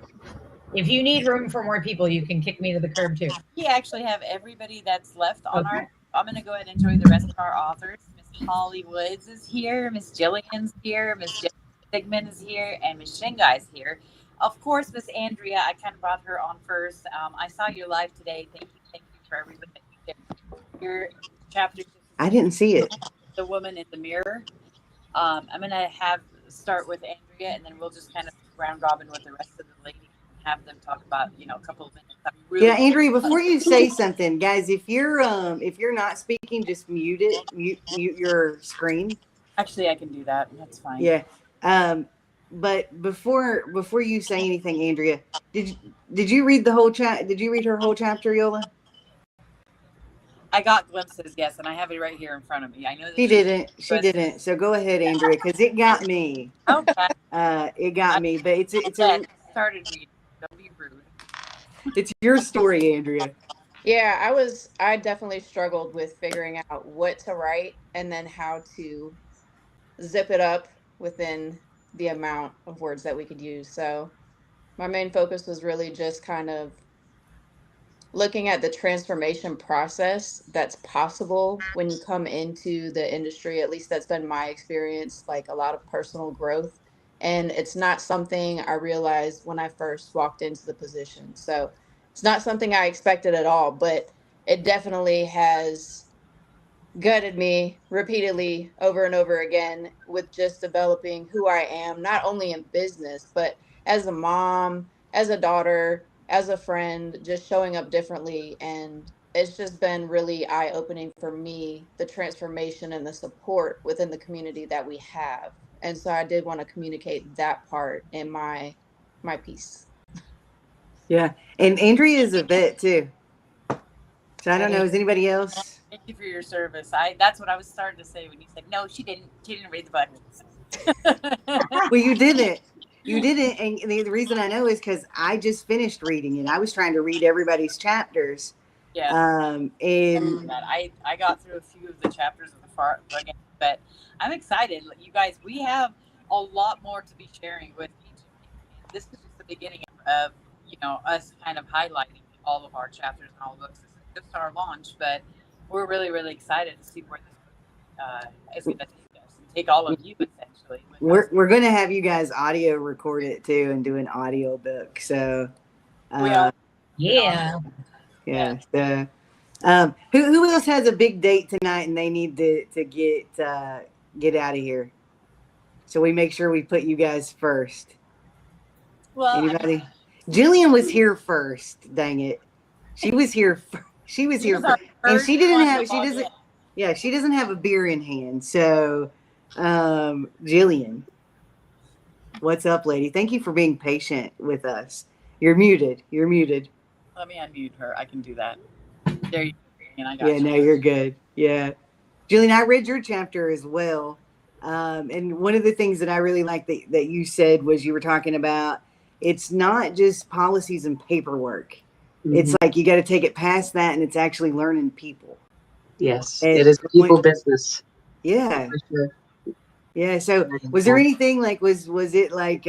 If you need room for more people, you can kick me to the curb too. We actually have everybody that's left on Okay. our. I'm going to go ahead and enjoy the rest of our authors. Miss Holly Woods is here. Miss Jillian's here. Miss Sigmund is here. And Miss Shingai is here. Of course, Miss Andrea, I kind of brought her on first. I saw your live today. Thank you for everything that you did. Your chapter. I didn't see it. The woman in the mirror. I'm going to start with Andrea, and then we'll just kind of round robin with the rest of the ladies and have them talk about, a couple of minutes. Yeah, Andrea, before you say something, guys, if you're not speaking, just mute your screen. Actually, I can do that. That's fine. Yeah. But before you say anything, Andrea, did you read the whole chat? Did you read her whole chapter, Yola? I got glimpses, yes, and I have it right here in front of me. I know that She didn't. So go ahead, Andrea, because it got me. Okay. It got me, but it's started reading. Don't be rude. It's your story, Andrea. Yeah, I definitely struggled with figuring out what to write and then how to zip it up within the amount of words that we could use. So my main focus was really just kind of looking at the transformation process that's possible when you come into the industry. At least that's been my experience, like a lot of personal growth. And it's not something I realized when I first walked into the position. So it's not something I expected at all, but it definitely has gutted me repeatedly over and over again with just developing who I am, not only in business, but as a mom, as a daughter, as a friend, just showing up differently. And it's just been really eye-opening for me, the transformation and the support within the community that we have. And so I did want to communicate that part in my piece. Yeah. And Andrea is a vet too. So I don't know, is anybody else? Thank you for your service. That's what I was starting to say when you said no, she didn't read the book. Well, you didn't. You didn't, and the reason I know is because I just finished reading it. I was trying to read everybody's chapters. Yeah. And I got through a few of the chapters of the far book, but I'm excited. You guys, we have a lot more to be sharing with each of you. This is just the beginning of us kind of highlighting all of our chapters and all books. This is just our launch, but we're really, really excited to see where this is going to take us and take all of you essentially. We're going to have you guys audio record it too and do an audio book. So Yeah. So who else has a big date tonight and they need to get out of here? So we make sure we put you guys first. Well, anybody? Jillian was here first. Dang it, she was here. She was here, and she doesn't have a beer in hand. So, Jillian, what's up, lady? Thank you for being patient with us. You're muted. Let me unmute her. I can do that. There you go. And I got you. No, you're good. Yeah. Jillian, I read your chapter as well. And one of the things that I really liked that you said was you were talking about, it's not just policies and paperwork. It's like you got to take it past that, and it's actually learning people. Yes, And it is people business. Yeah. For sure. Yeah. So was there anything like, was it like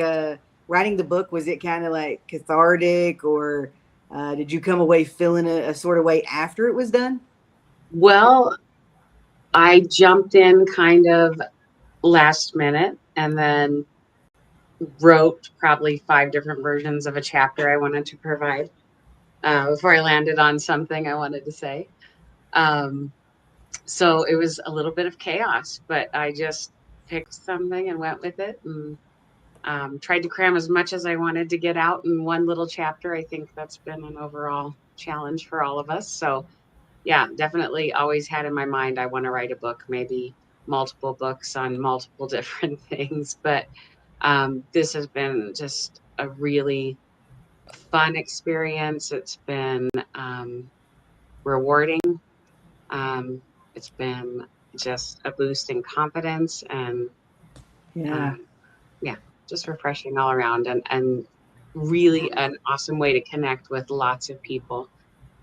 writing the book, was it kind of like cathartic, or did you come away feeling a sort of way after it was done? Well, I jumped in kind of last minute and then wrote probably 5 different versions of a chapter I wanted to provide before I landed on something I wanted to say. So it was a little bit of chaos, but I just picked something and went with it, and tried to cram as much as I wanted to get out in one little chapter. I think that's been an overall challenge for all of us. So yeah, definitely always had in my mind, I want to write a book, maybe multiple books on multiple different things. But this has been just a really fun experience. It's been rewarding. It's been just a boost in confidence, and Yeah. yeah, just refreshing all around, and really an awesome way to connect with lots of people.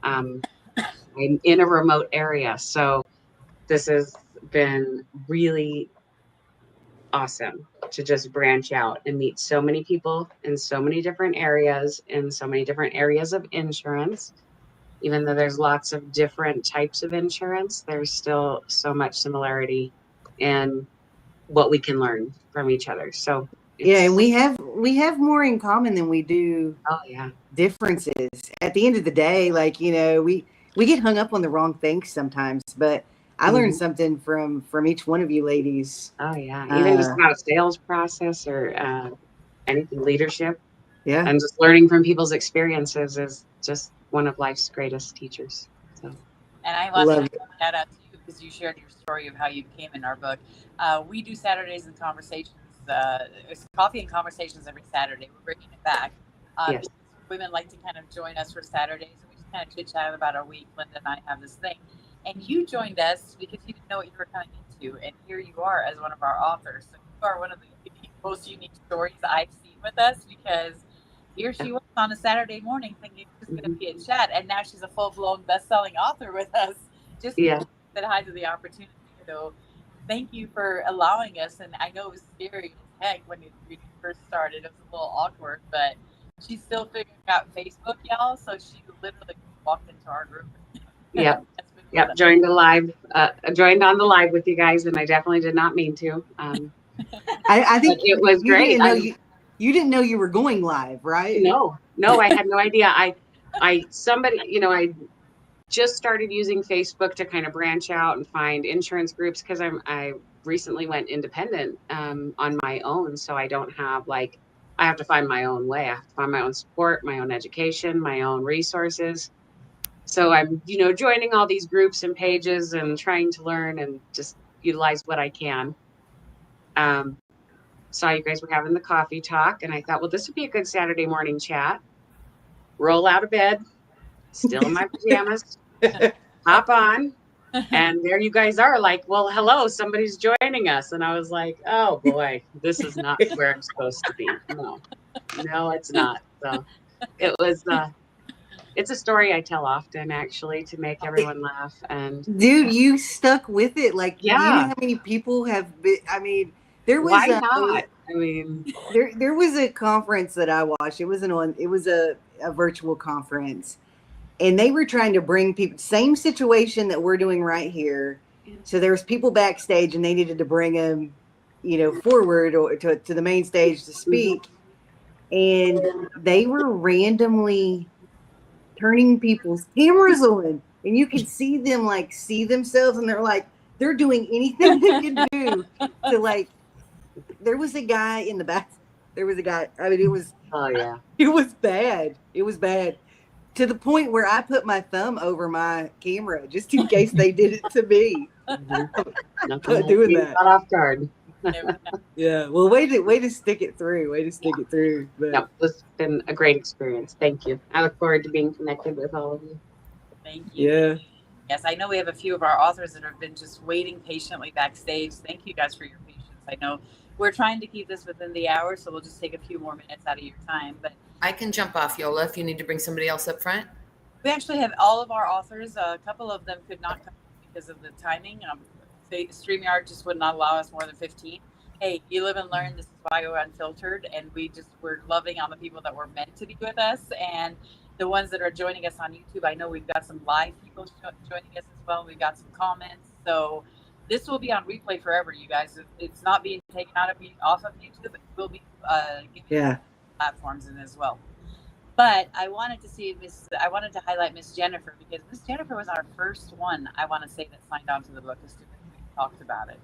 I'm in a remote area, so this has been really awesome to just branch out and meet so many people in so many different areas, in so many different areas of insurance. Even though there's lots of different types of insurance, there's still so much similarity in what we can learn from each other. So Yeah, and it's, we have more in common than we do oh yeah, differences. At the end of the day, like, we get hung up on the wrong things sometimes, but I learned something from each one of you ladies. oh yeah, even just about a sales process or anything, leadership, Yeah. and just learning from people's experiences is just one of life's greatest teachers. So. And I want Love to shout out to you because you shared your story of how you became in our book. We do Saturdays and conversations. It's coffee and conversations every Saturday. We're bringing it back. Yes. Because women like to kind of join us for Saturdays, and we just kind of chit chat about our week. Linda and I have this thing, and you joined us because you didn't know what you were coming into, and here you are as one of our authors. So you are one of the most unique stories I've seen with us, because here she was on a Saturday morning thinking it was just going to be a chat, and now she's a full-blown best-selling author with us. Just said hi to the opportunity. So thank you for allowing us. And I know it was scary as heck when you first started. It was a little awkward, but she's still figuring out Facebook, y'all. So she literally walked into our group. Yep. Joined joined on the live with you guys, and I definitely did not mean to. I think it was great. You didn't know you were going live, right? No, I had no idea. I just started using Facebook to kind of branch out and find insurance groups, because I recently went independent on my own, so I don't have I have to find my own way. I have to find my own support, my own education, my own resources. So I'm joining all these groups and pages and trying to learn and just utilize what I can. Saw you guys were having the coffee talk, and I thought, well, this would be a good Saturday morning chat. Roll out of bed, still in my pajamas, hop on, and there you guys are, like, well, hello, somebody's joining us. And I was like, oh boy, this is not where I'm supposed to be. No, it's not. So it was it's a story I tell often, actually, to make everyone laugh. And dude, you stuck with it. Like, yeah, you know how many people have been, I mean, there was why not? I mean, there was a conference that I watched. It was a virtual conference, and they were trying to bring people, same situation that we're doing right here. So there was people backstage, and they needed to bring them, forward or to the main stage to speak. And they were randomly turning people's cameras on, and you could see them see themselves, and they're doing anything they can do to there was a guy in the back. There was a guy. I mean, it was, oh yeah, it was bad. It was bad to the point where I put my thumb over my camera just in case they did it to me. Not doing that. Caught off guard. Yeah. Well, way to stick it through. But no, it's been a great experience. Thank you. I look forward to being connected with all of you. Thank you. Yeah. Yes, I know we have a few of our authors that have been just waiting patiently backstage. Thank you guys for your patience. I know we're trying to keep this within the hour, so we'll just take a few more minutes out of your time. But I can jump off, Yola, if you need to bring somebody else up front. We actually have all of our authors. A couple of them could not come because of the timing. StreamYard just would not allow us more than 15. Hey, you live and learn. This is why we're Unfiltered, and we're loving on the people that were meant to be with us, and the ones that are joining us on YouTube. I know we've got some live people joining us as well. We've got some comments, so this will be on replay forever, you guys. It's not being taken off of YouTube. It will be given platforms in as well. But I wanted to highlight Miss Jennifer, because Miss Jennifer was our first one, I want to say, that signed on to the book as soon as we talked about it.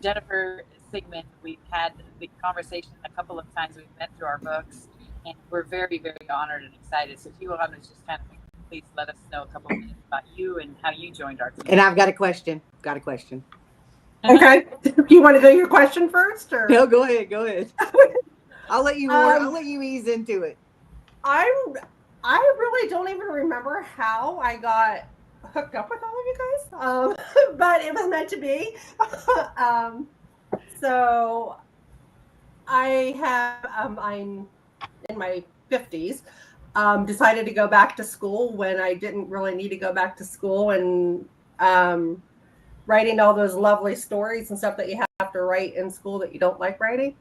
Jennifer Sigmund, we've had the conversation a couple of times. We've met through our books, and we're very, very honored and excited. So if you want to just kind of please let us know a couple of minutes about you and how you joined our team. And I've got a question. Okay. You want to do your question first, or No, go ahead. I'll let you ease into it. I really don't even remember how I got hooked up with all of you guys, but it was meant to be. So I have I'm in my 50s. Decided to go back to school when I didn't really need to go back to school, and writing all those lovely stories and stuff that you have to write in school that you don't like writing.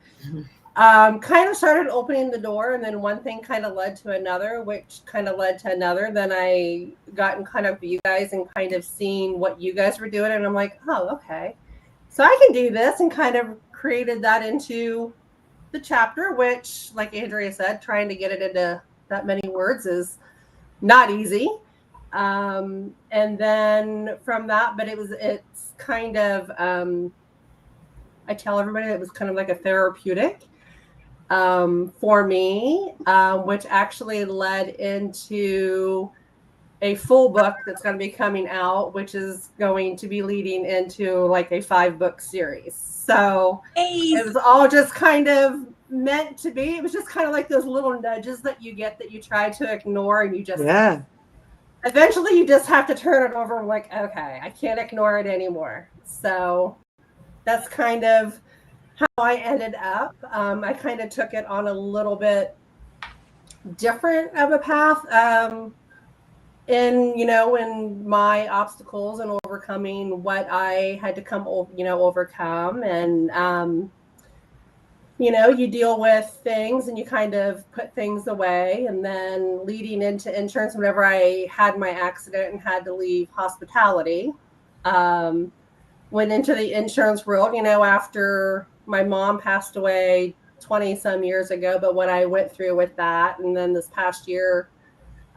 Kind of started opening the door, and then one thing kind of led to another, which kind of led to another. Then I got in kind of you guys and kind of seeing what you guys were doing, and I'm like, oh, okay, so I can do this, and kind of created that into the chapter, which, like Andrea said, trying to get it into that many words is not easy. And then from that, but it's kind of, I tell everybody it was kind of like a therapeutic for me, which actually led into a full book that's going to be coming out, which is going to be leading into like a 5-book series. So it was all just kind of meant to be. It was just kind of like those little nudges that you get that you try to ignore, and you just eventually you just have to turn it over and like, okay, I can't ignore it anymore. So that's kind of how I ended up. I kind of took it on a little bit different of a path in my obstacles and overcoming what I had to overcome. And you deal with things and you kind of put things away. And then leading into insurance, whenever I had my accident and had to leave hospitality, went into the insurance world, after my mom passed away 20 some years ago. But what I went through with that, and then this past year,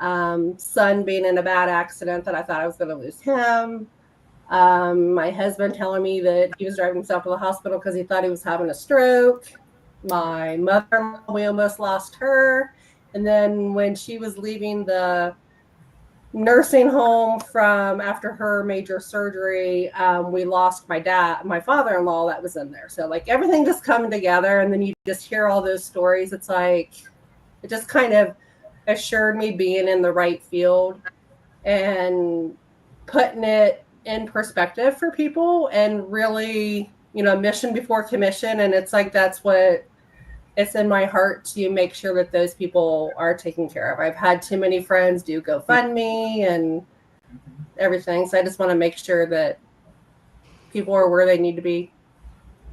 son being in a bad accident that I thought I was going to lose him. My husband telling me that he was driving himself to the hospital because he thought he was having a stroke. My mother, we almost lost her. And then when she was leaving the nursing home from after her major surgery, we lost my father-in-law that was in there. So like everything just coming together, and then you just hear all those stories. It's like, it just kind of assured me being in the right field and putting it in perspective for people, and really, mission before commission. And it's like, that's what it's in my heart, to make sure that those people are taken care of. I've had too many friends do GoFundMe and everything. So I just want to make sure that people are where they need to be.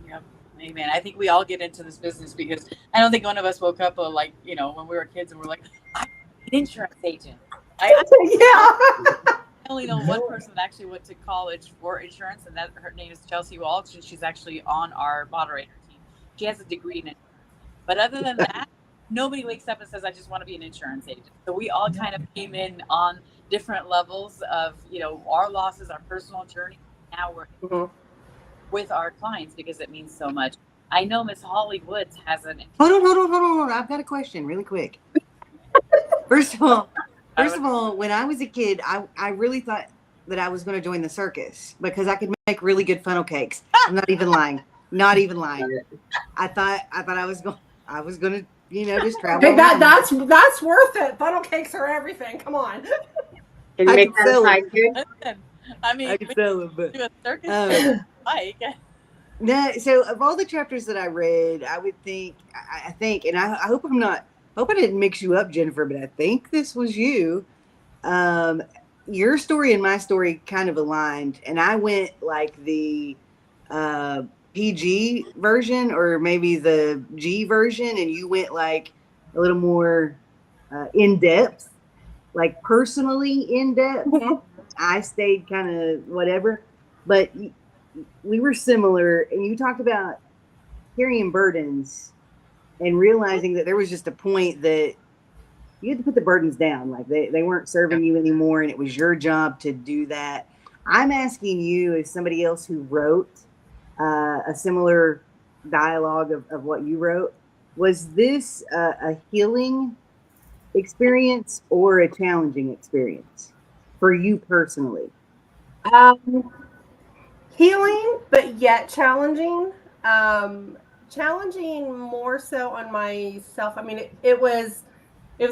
Yep. Amen. I think we all get into this business because I don't think one of us woke up when we were kids and we're like, I'm an insurance agent. I only know one person that actually went to college for insurance, and that her name is Chelsea Walsh, and she's actually on our moderator team. She has a degree in insurance. But other than that, nobody wakes up and says, I just want to be an insurance agent. So we all kind of came in on different levels of, our losses, our personal journey. Now we're with our clients because it means so much. I know Miss Holly Woods has an... Hold on. I've got a question really quick. First of all, when I was a kid, I really thought that I was going to join the circus because I could make really good funnel cakes. I'm not even lying. I thought I was going to, just travel. Hey, that's worth it. Funnel cakes are everything. Come on. Can you make that aside too? I mean, I can sell them, but do a circus like. No, so of all the chapters that I read, I would think, I think, and I hope I didn't mix you up, Jennifer, but I think this was you. um, your story and my story kind of aligned, and I went like the uh, PG version or maybe the G version, and you went like a little more in depth, like personally in depth. I stayed kind of whatever, but we were similar, and you talked about carrying burdens and realizing that there was just a point that you had to put the burdens down. Like they weren't serving you anymore, and it was your job to do that. I'm asking you, as somebody else who wrote a similar dialogue of what you wrote, was this a healing experience or a challenging experience for you personally? Um, Healing, but yet challenging. Challenging more so on myself. I mean, it was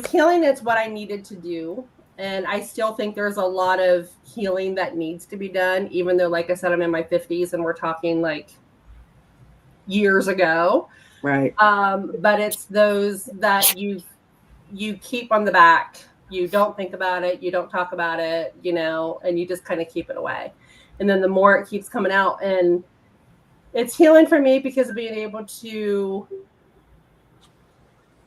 healing. It's what I needed to do, and I still think there's a lot of healing that needs to be done. Even though, like I said, I'm in my 50s, and we're talking like years ago. Right. But it's those that you keep on the back. You don't think about it. You don't talk about it. And you just kind of keep it away. And then the more it keeps coming out, and it's healing for me because of being able to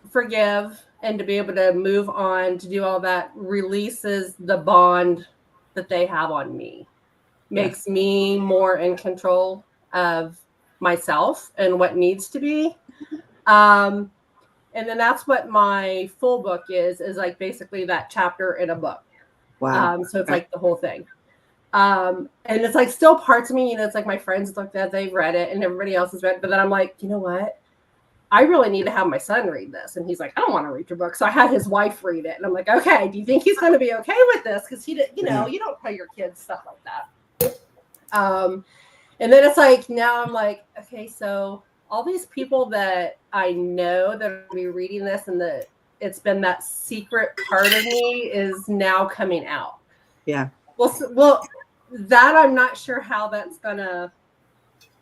forgive and to be able to move on, to do all that releases the bond that they have on me, makes me more in control of myself and what needs to be. And then that's what my full book is like basically that chapter in a book. Wow. So it's like the whole thing. And it's like still parts of me, it's like my friends looked at, they've read it and everybody else has read it. But then I'm like, you know what? I really need to have my son read this. And he's like, I don't want to read your book. So I had his wife read it. And I'm like, okay, do you think he's going to be okay with this? Because he did, you don't tell your kids stuff like that. And then it's like, now I'm like, okay, so all these people that I know that are be reading this and it's been that secret part of me is now coming out. Yeah. Well, that I'm not sure how that's going to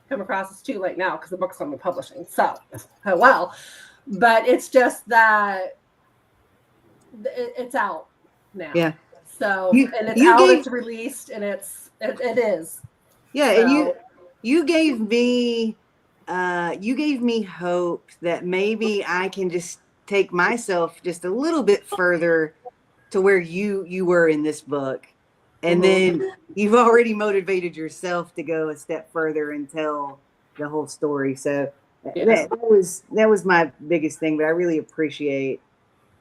come across. It's too late now because the book's on the publishing. So, oh well. But it's just that it's out now. Yeah. So, and it's you out, gave, it's released, and it is. Yeah, So. and you gave me hope that maybe I can just take myself just a little bit further to where you were in this book. And then you've already motivated yourself to go a step further and tell the whole story. So that was my biggest thing, but I really appreciate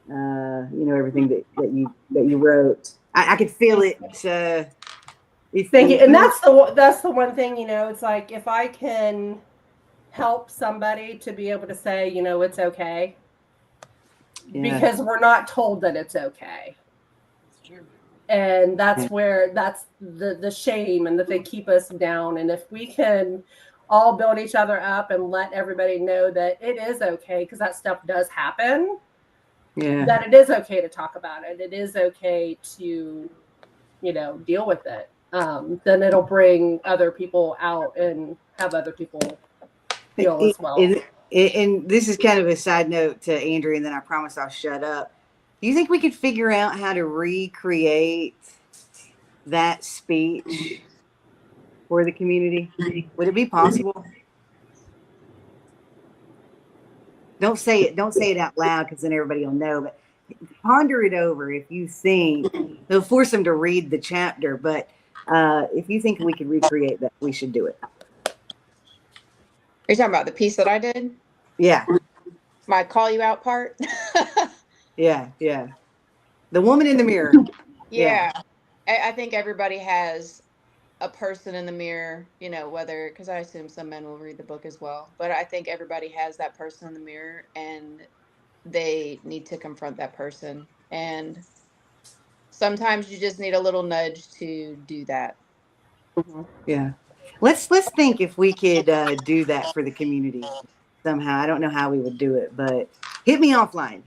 everything that you wrote. I could feel it. Thank you. And that's the one thing, it's like if I can help somebody to be able to say, it's okay. Yeah. Because we're not told that it's okay. And that's where that's the shame, and that they keep us down. And if we can all build each other up and let everybody know that it is okay, because that stuff does happen. Yeah. That it is okay to talk about it. It is okay to, deal with it. Then it'll bring other people out and have other people feel as well. And this is kind of a side note to Andrea, and then I promise I'll shut up. Do you think we could figure out how to recreate that speech for the community? Would it be possible? Don't say it out loud, because then everybody will know, but ponder it over. If you think, they'll force them to read the chapter, but if you think we could recreate that, we should do it. Are you talking about the piece that I did? Yeah. My call you out part? Yeah. The woman in the mirror. Yeah. I think everybody has a person in the mirror, whether, because I assume some men will read the book as well, but I think everybody has that person in the mirror, and they need to confront that person. And sometimes you just need a little nudge to do that. Yeah. Let's think if we could do that for the community somehow. I don't know how we would do it, but hit me offline.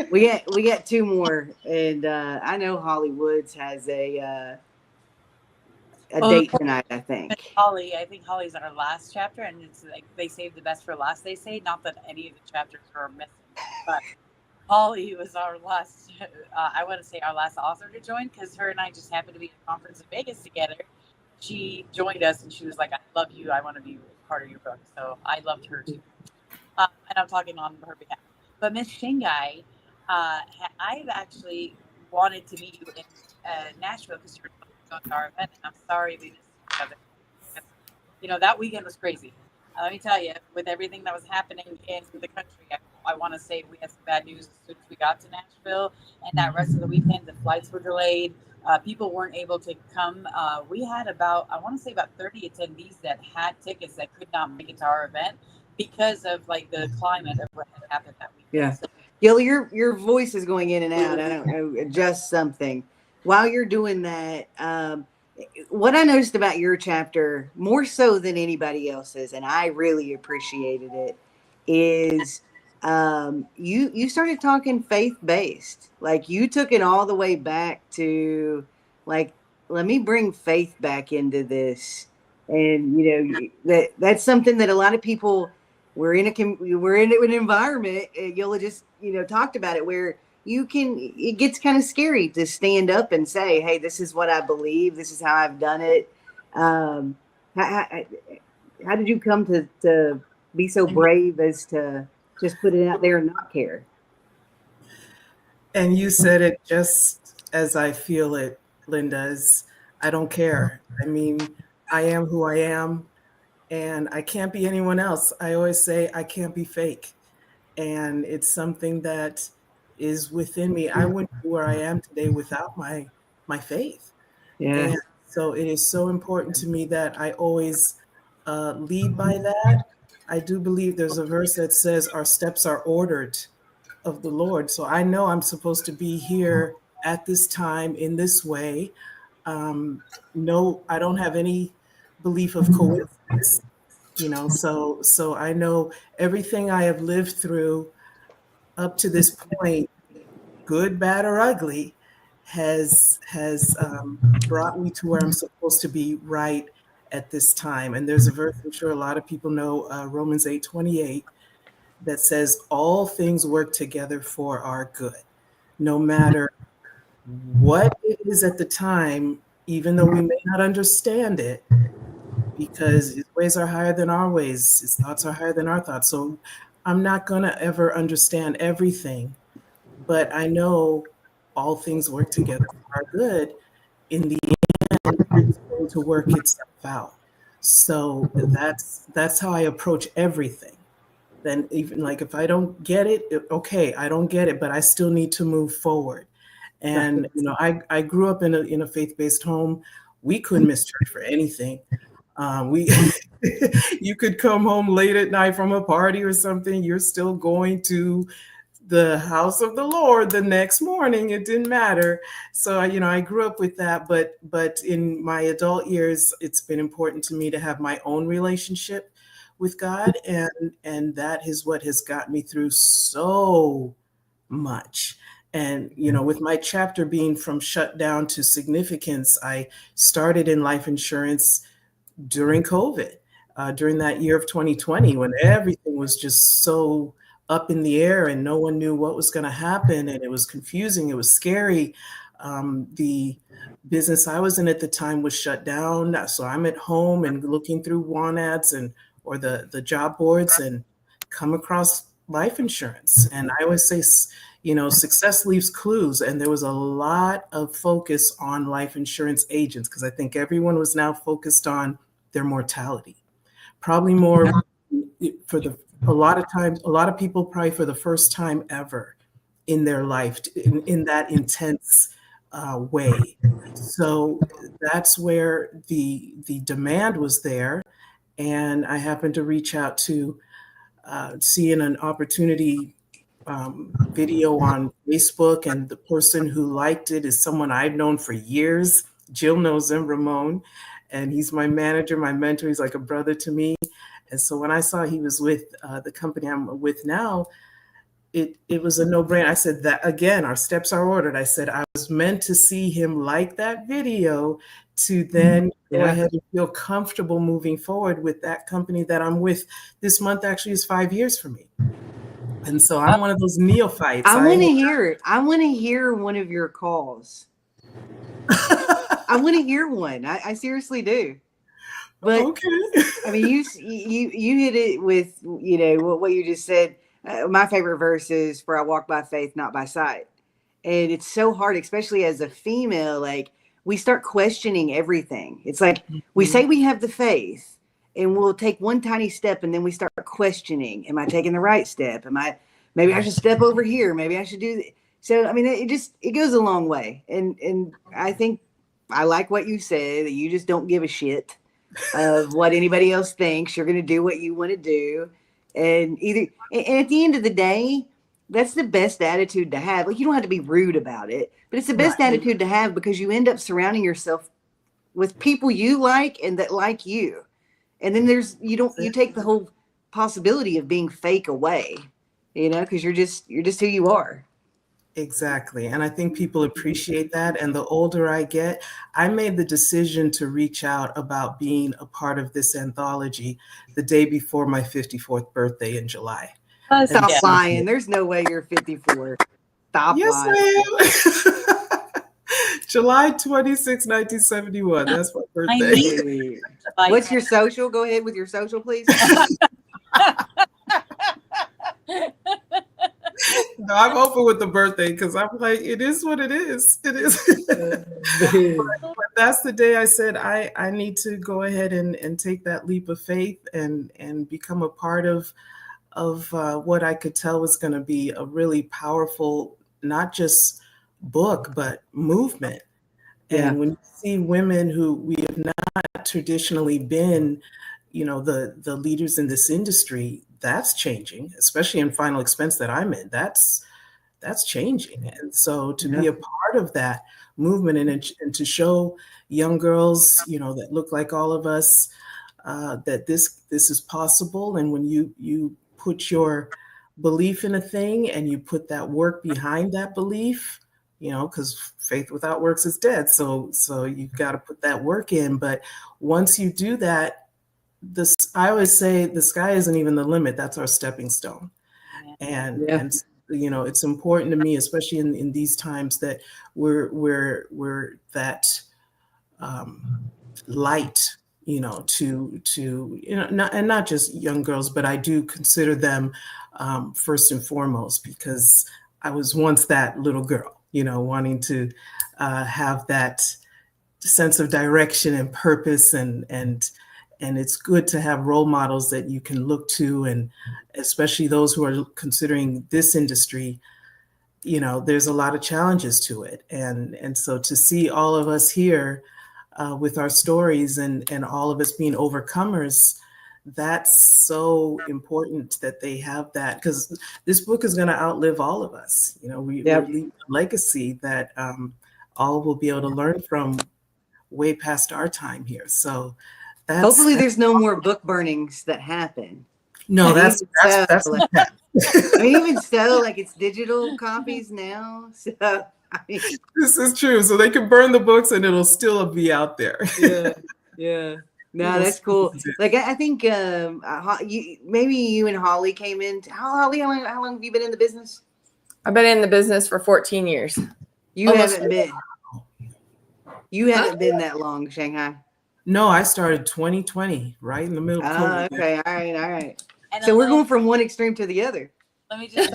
We got two more, and I know Holly Woods has a date tonight, I think. I think Holly's our last chapter, and it's like they saved the best for last. They say, not that any of the chapters are missing, but Holly was our last, I want to say our last author to join, because her and I just happened to be at a conference in Vegas together. She joined us and she was like, I love you. I want to be part of your book. So I loved her too. And I'm talking on her behalf. But Miss Shingai, I've actually wanted to meet you in Nashville because you were going to our event, and I'm sorry we missed each other. You know, that weekend was crazy. Let me tell you, with everything that was happening in the country, I want to say we had some bad news as soon as we got to Nashville, and that rest of the weekend, the flights were delayed. People weren't able to come. We had about, I want to say about 30 attendees that had tickets that could not make it to our event because of like the climate of what had happened that weekend. Yeah. So, Gil, your voice is going in and out. I don't know, adjust something. While you're doing that, what I noticed about your chapter, more so than anybody else's, and I really appreciated it, is you started talking faith based. Like you took it all the way back to like, let me bring faith back into this, and that's something that a lot of people, we're in an environment. Yola just talked about it, where it gets kind of scary to stand up and say, hey, this is what I believe, this is how I've done it. How did you come to be so brave as to just put it out there and not care? And you said it just as I feel it, Linda, is I don't care. I mean, I am who I am, and I can't be anyone else. I always say I can't be fake. And it's something that is within me. I wouldn't be where I am today without my faith. Yeah. And so it is so important to me that I always lead by that. I do believe there's a verse that says our steps are ordered of the Lord. So I know I'm supposed to be here at this time in this way. No, I don't have any belief of coincidence, so I know everything I have lived through up to this point, good, bad, or ugly, has brought me to where I'm supposed to be right at this time. And there's a verse I'm sure a lot of people know, Romans 8:28, that says all things work together for our good, no matter what it is at the time, even though we may not understand it, because his ways are higher than our ways, his thoughts are higher than our thoughts. So I'm not going to ever understand everything, but I know all things work together for our good. In the end, it's going to work itself out. So that's how I approach everything. Then even like if I don't get it, okay, I don't get it, but I still need to move forward. And I grew up in a faith-based home. We couldn't miss church for anything. We you could come home late at night from a party or something, you're still going to the house of the Lord the next morning. It didn't matter. So I grew up with that, but in my adult years, it's been important to me to have my own relationship with God, and that is what has got me through so much. And with my chapter being from shutdown to significance, I started in life insurance during COVID, during that year of 2020, when everything was just so up in the air and no one knew what was going to happen, and it was confusing, it was scary. The business I was in at the time was shut down, so I'm at home and looking through want ads or the job boards and come across life insurance. And I always say, success leaves clues, and there was a lot of focus on life insurance agents because I think everyone was now focused on their mortality, probably more a lot of people probably for the first time ever in their life in that intense way. So that's where the demand was there, and I happened to reach out to seeing an opportunity video on Facebook, and the person who liked it is someone I've known for years. Jill knows him, Ramon, and he's my manager, my mentor. He's like a brother to me. And so when I saw he was with the company I'm with now, it was a no-brainer. I said that again, our steps are ordered. I said I was meant to see him like that video to then go ahead and feel comfortable moving forward with that company that I'm with. This month actually is 5 years for me. And so I'm one of those neophytes. I want to hear. I want to hear one of your calls. I want to hear one. I seriously do. But okay. I mean, you hit it with what you just said. My favorite verse is "For I walk by faith, not by sight," and it's so hard, especially as a female. Like we start questioning everything. It's like we say we have the faith, and we'll take one tiny step, and then we start questioning: Am I taking the right step? Maybe I should step over here? Maybe I should do. So I mean, it goes a long way, and I think I like what you said that you just don't give a shit of what anybody else thinks. You're going to do what you want to do. And at the end of the day, that's the best attitude to have. Like, you don't have to be rude about it, but it's the best attitude to have because you end up surrounding yourself with people you like and that like you. And then you take the whole possibility of being fake away, because you're just who you are. Exactly. And I think people appreciate that. And the older I get, I made the decision to reach out about being a part of this anthology the day before my 54th birthday in July. Stop lying. There's no way you're 54. Stop lying. Yes, I am. July 26, 1971. That's my birthday. What's your social? Go ahead with your social, please. No, I'm open with the birthday because I'm like, it is what it is. It is. But that's the day I said I need to go ahead and take that leap of faith and become a part of what I could tell was going to be a really powerful, not just book, but movement. Yeah. And when you see women who we have not traditionally been, the leaders in this industry, that's changing, especially in Final Expense that I'm in. That's changing. And so to be a part of that movement and to show young girls, that look like all of us, that this is possible. And when you put your belief in a thing and you put that work behind that belief, because faith without works is dead. So you've got to put that work in. But once you do that, I always say the sky isn't even the limit. That's our stepping stone. And it's important to me, especially in these times, that we're that light, not just young girls, but I do consider them first and foremost, because I was once that little girl, wanting to have that sense of direction and purpose, and it's good to have role models that you can look to, and especially those who are considering this industry. There's a lot of challenges to it, and so to see all of us here with our stories and all of us being overcomers, that's so important that they have that, because this book is going to outlive all of us. We're leaving a legacy that all will be able to learn from way past our time here. So hopefully there's no more book burnings that happen. No, that's I mean, even so, like, it's digital copies now. So this is true. So they can burn the books and it'll still be out there. Yeah. No, that's cool. Like, I think maybe you and Holly came in. Holly, how long have you been in the business? I've been in the business for 14 years. You haven't been that long, Shanghai. No, I started 2020, right in the middle of COVID. Okay. All right. So we're going from one extreme to the other. Let me just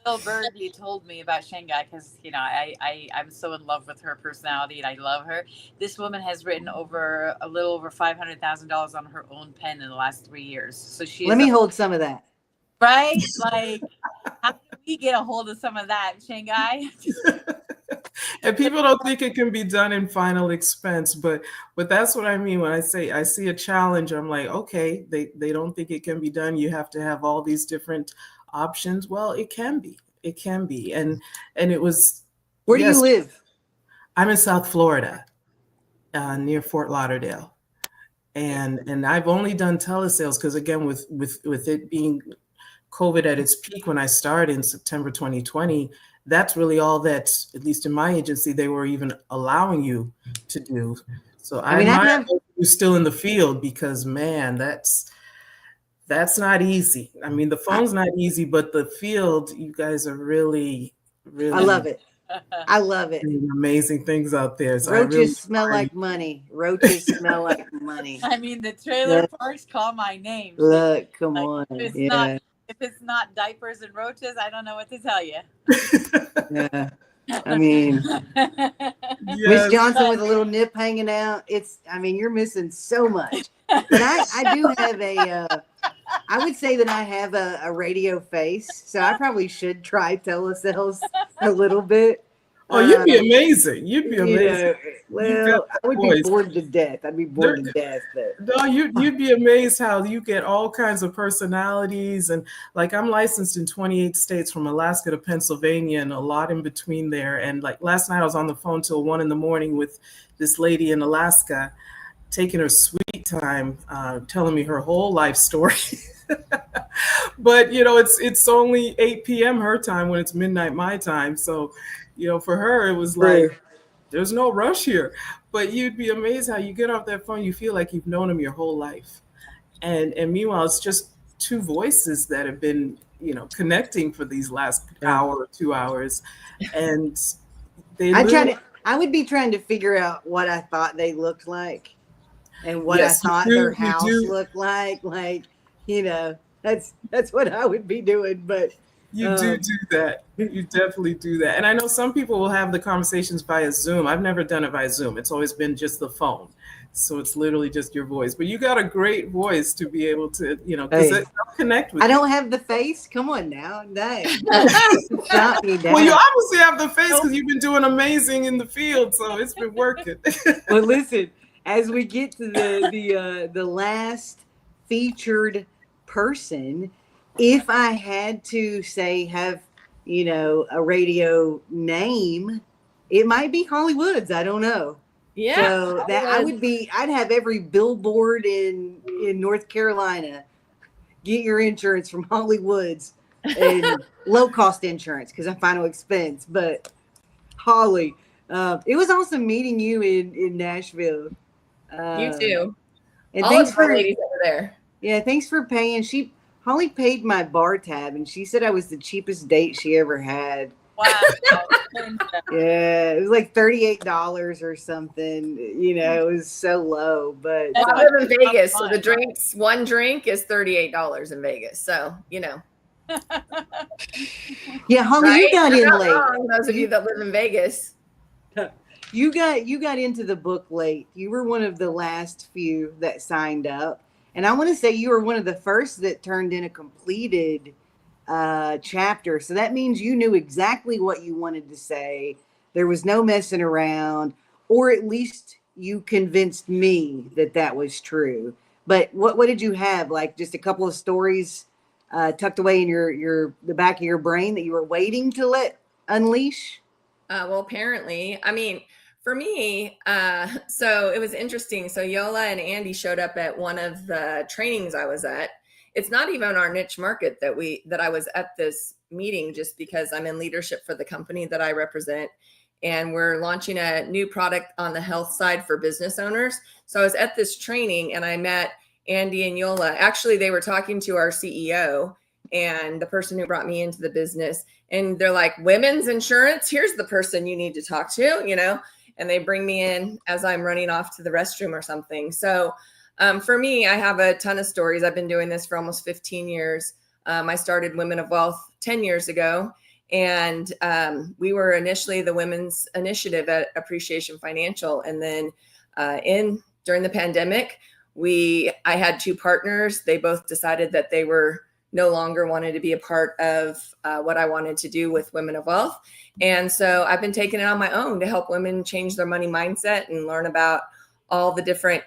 little bird you told me about Shanghai, because I'm so in love with her personality and I love her. This woman has written a little over $500,000 on her own pen in the last 3 years. So let me hold some of that. Right? Like, how do we get a hold of some of that, Shanghai? And people don't think it can be done in Final Expense, but that's what I mean when I say I see a challenge. I'm like, okay, they don't think it can be done. You have to have all these different options. Well, it can be, and it was. Where do you live? I'm in South Florida, near Fort Lauderdale, and I've only done telesales because, again, with it being COVID at its peak when I started in September 2020. That's really all that, at least in my agency, they were even allowing you to do. So I admire you're still in the field, because man, That's not easy. I mean, the phone's not easy, but the field, you guys are really, I love really it. I love it. doing amazing things out there. So I really Roaches smell admire you. like money. Roaches smell like money. I mean, the trailer parks call my name. Look, come Like, on. if Yeah. it's not diapers and roaches, I don't know what to tell you. Yeah. I mean, Miss Yes. Johnson with a little nip hanging out. I mean, you're missing so much. But I do have I would say that I have a radio face. So I probably should try telesales a little bit. Oh, you'd be amazing. You'd be You amazing. know, You've got well, that I would voice. be bored to death. I'd be bored to death. But No, you'd be amazed how you get all kinds of personalities. And like, I'm licensed in 28 states from Alaska to Pennsylvania and a lot in between there. And like last night I was on the phone till 1 a.m. with this lady in Alaska, taking her sweet time, telling me her whole life story. But it's only 8 p.m. her time when it's midnight my time. So, for her it was like, there's no rush here. But you'd be amazed how you get off that phone, you feel like you've known him your whole life. And meanwhile, it's just two voices that have been, connecting for these last hour or 2 hours. And I would be trying to figure out what I thought they looked like and what I thought their house looked like. Like, that's what I would be doing. But you do that. You definitely do that. And I know some people will have the conversations via Zoom. I've never done it via Zoom. It's always been just the phone. So it's literally just your voice. But you got a great voice to be able to, because it connect with I you. don't have the face. Come on now. Dang. Shot me down. Well, you obviously have the face because you've been doing amazing in the field. So it's been working. Well, listen, as we get to the last featured person, if I had to say have a radio name, it might be Hollywoods. I don't know. Yeah. So that I'd have every billboard in North Carolina. Get your insurance from Hollywoods and low cost insurance because I'm final expense. But Holly, it was awesome meeting you in Nashville. You too. And all thanks of our for ladies over there. Yeah, thanks for paying. Holly paid my bar tab, and she said I was the cheapest date she ever had. Wow. Yeah, it was like $38 or something. It was so low. But Well, I live in Vegas, so one drink is $38 in Vegas. So yeah, Holly, right? you got I'm in not late. wrong, those of you that live in Vegas. You got into the book late. You were one of the last few that signed up. And I want to say you were one of the first that turned in a completed chapter. So that means you knew exactly what you wanted to say. There was no messing around, or at least you convinced me that was true. But what did you have? Like just a couple of stories tucked away in the back of your brain that you were waiting to let unleash? Well, apparently, I mean, for me, so it was interesting. So Yola and Andy showed up at one of the trainings I was at. It's not even our niche market that I was at this meeting just because I'm in leadership for the company that I represent. And we're launching a new product on the health side for business owners. So I was at this training and I met Andy and Yola. Actually, they were talking to our CEO and the person who brought me into the business. And they're like, women's insurance, here's the person you need to talk to, and they bring me in as I'm running off to the restroom or something. So for me, I have a ton of stories. I've been doing this for almost 15 years. I started Women of Wealth 10 years ago. And we were initially the women's initiative at Appreciation Financial. And then during the pandemic, I had two partners. They both decided that they were no longer wanted to be a part of what I wanted to do with Women of Wealth. And so I've been taking it on my own to help women change their money mindset and learn about all the different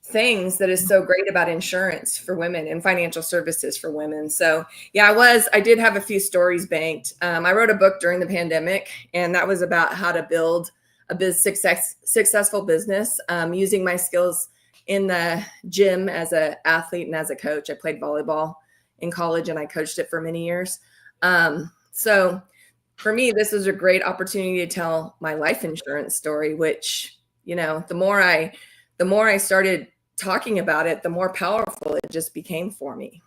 things that is so great about insurance for women and financial services for women. So yeah, I did have a few stories banked. I wrote a book during the pandemic, and that was about how to build a successful business using my skills in the gym as an athlete and as a coach. I played volleyball in college and I coached it for many years. So for me, this was a great opportunity to tell my life insurance story, which, the more I started talking about it, the more powerful it just became for me.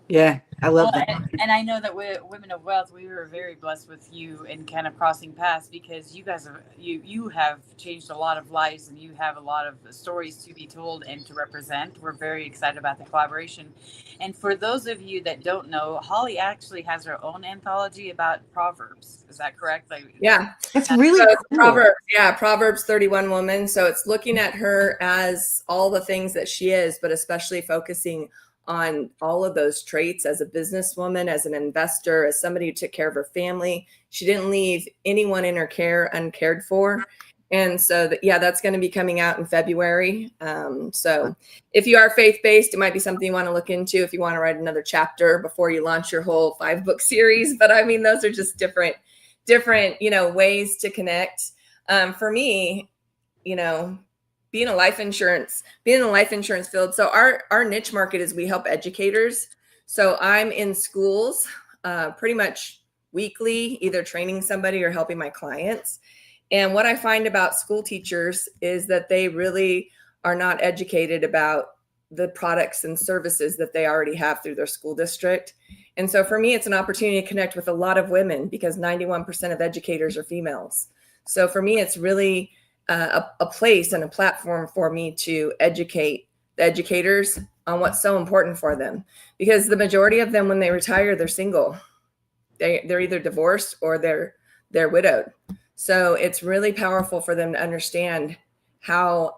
Yeah, I love Well, that. and I know that with Women of Wealth, we were very blessed with you and kind of crossing paths because you guys have you have changed a lot of lives and you have a lot of stories to be told and to represent. We're very excited about the collaboration. And for those of you that don't know, Holly actually has her own anthology about Proverbs. Is that correct? Like, Yeah. That's So really it's cool. Proverbs, yeah, Proverbs 31 woman. So it's looking at her as all the things that she is, but especially focusing on all of those traits as a businesswoman, as an investor, as somebody who took care of her family. She didn't leave anyone in her care uncared for. And so, yeah, that's going to be coming out in February. So if you are faith-based, it might be something you want to look into if you want to write another chapter before you launch your whole 5-book series. But I mean, those are just different, ways to connect. For me, being in the life insurance field. So our niche market is we help educators. So I'm in schools pretty much weekly, either training somebody or helping my clients. And what I find about school teachers is that they really are not educated about the products and services that they already have through their school district. And so for me, it's an opportunity to connect with a lot of women because 91% of educators are females. So for me, it's really a place and a platform for me to educate the educators on what's so important for them, because the majority of them, when they retire, they're single. They're either divorced or they're widowed. So it's really powerful for them to understand how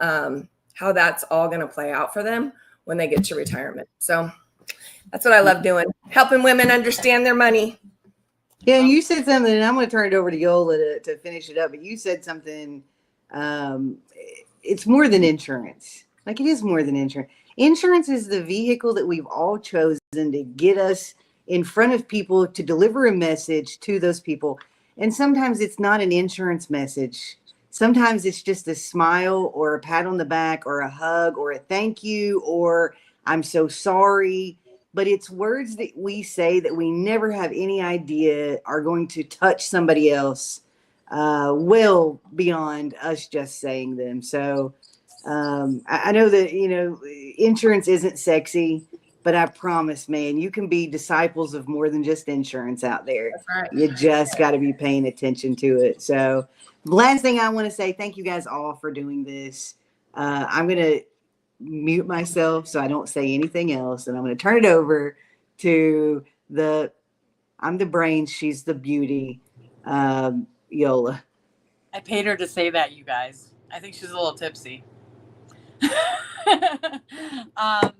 that's all going to play out for them when they get to retirement. So that's what I love doing, helping women understand their money. Yeah, you said something, and I'm going to turn it over to Yola to finish it up. But you said something. It's more than insurance. Like, it is more than insurance. Insurance is the vehicle that we've all chosen to get us in front of people to deliver a message to those people. And sometimes it's not an insurance message. Sometimes it's just a smile or a pat on the back or a hug or a thank you or I'm so sorry. But it's words that we say that we never have any idea are going to touch somebody else well beyond us just saying them. So I know that, insurance isn't sexy, but I promise, man, you can be disciples of more than just insurance out there. That's right. You just got to be paying attention to it. So the last thing I want to say, thank you guys all for doing this. I'm going to mute myself so I don't say anything else. And I'm going to turn it over to I'm the brains, she's the beauty, Yola. I paid her to say that, you guys. I think she's a little tipsy.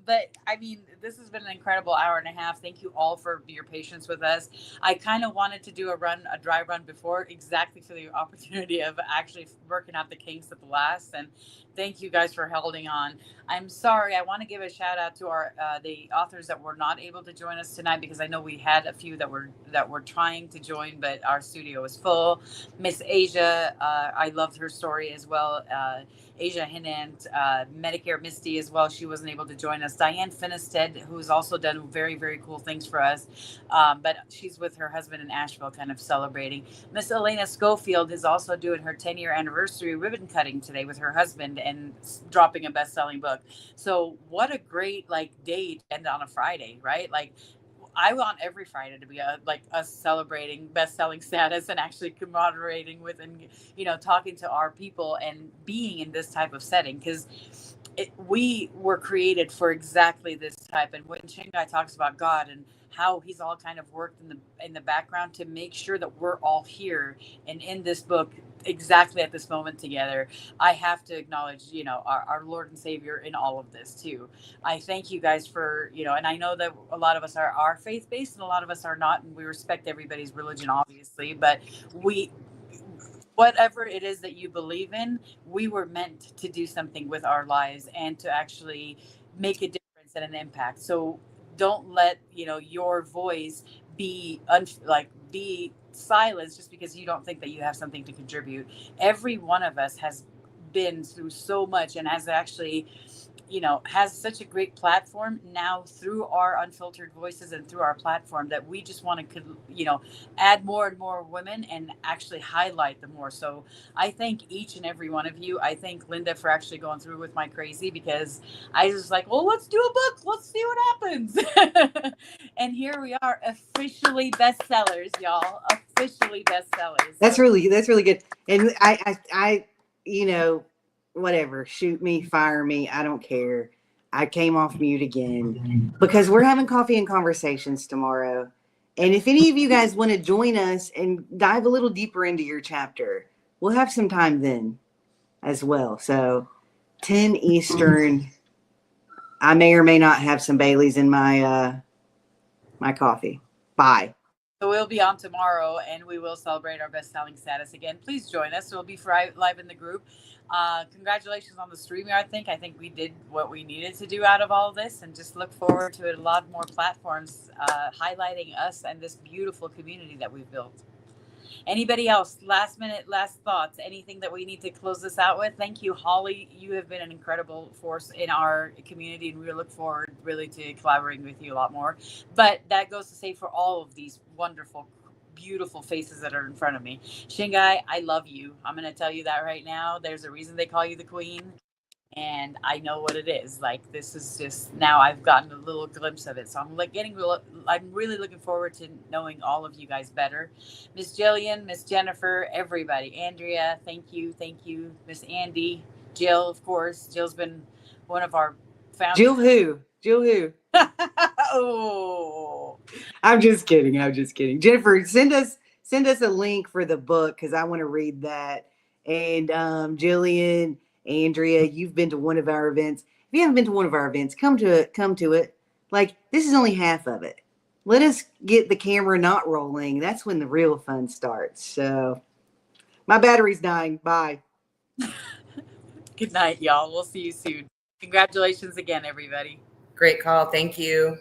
But I mean, this has been an incredible hour and a half. Thank you all for your patience with us. I kind of wanted to do a dry run before, exactly for the opportunity of actually working out the kinks at the last. And thank you guys for holding on. I'm sorry. I want to give a shout out to our the authors that were not able to join us tonight, because I know we had a few that were trying to join, but our studio was full. Miss Asia, I loved her story as well. Asia Hinant, Medicare Misty as well. She wasn't able to join us. Diane Finisted, who's also done very, very cool things for us. But she's with her husband in Asheville, kind of celebrating. Miss Elena Schofield is also doing her 10-year anniversary ribbon cutting today with her husband and dropping a best-selling book. So what a great day to end on a Friday, right? I want every Friday to be like us celebrating best-selling status and actually camaraderie with and talking to our people and being in this type of setting, because we were created for exactly this type. And when Chingai talks about God and how he's all kind of worked in the background to make sure that we're all here and in this book exactly at this moment together, I have to acknowledge our Lord and Savior in all of this too. I thank you guys for and I know that a lot of us are faith-based and a lot of us are not, and we respect everybody's religion obviously, but whatever it is that you believe in, we were meant to do something with our lives and to actually make a difference and an impact. So don't let your voice be be silenced just because you don't think that you have something to contribute. Every one of us has been through so much and has actually has such a great platform now through our unfiltered voices and through our platform, that we just want to add more and more women and actually highlight them more. So I thank each and every one of you. I thank Linda for actually going through with my crazy, because I was like, well, let's do a book, let's see what happens. here we are, officially bestsellers, y'all. Officially bestsellers. That's really good. And I, you know, whatever, shoot me, fire me, I don't care. I came off mute again because we're having coffee and conversations tomorrow. And if any of you guys want to join us and dive a little deeper into your chapter, we'll have some time then as well. So 10 Eastern, I may or may not have some Baileys in my my coffee. Bye. So we'll be on tomorrow, and we will celebrate our best-selling status again. Please join us. We'll be live in the group. Congratulations on the StreamYard thing. I think we did what we needed to do out of all this, and just look forward to a lot more platforms highlighting us and this beautiful community that we've built. Anybody else? Last thoughts? Anything that we need to close this out with? Thank you, Holly. You have been an incredible force in our community, and we look forward really to collaborating with you a lot more. But that goes to say for all of these wonderful, beautiful faces that are in front of me. Shingai, I love you. I'm going to tell you that right now. There's a reason they call you the queen. And I know what it is. Like, this is just, now I've gotten a little glimpse of it. So I'm I'm really looking forward to knowing all of you guys better. Miss Jillian, Miss Jennifer, everybody. Andrea, thank you. Thank you. Miss Andy, Jill, of course. Jill's been one of our founders. Jill who? Oh, I'm just kidding. Jennifer, send us a link for the book because I want to read that. And Jillian, Andrea, you've been to one of our events. If you haven't been to one of our events, come to it. Like, this is only half of it. Let us get the camera not rolling. That's when the real fun starts. So my battery's dying. Bye. good night, y'all. We'll see you soon. Congratulations again, everybody. Great call. Thank you.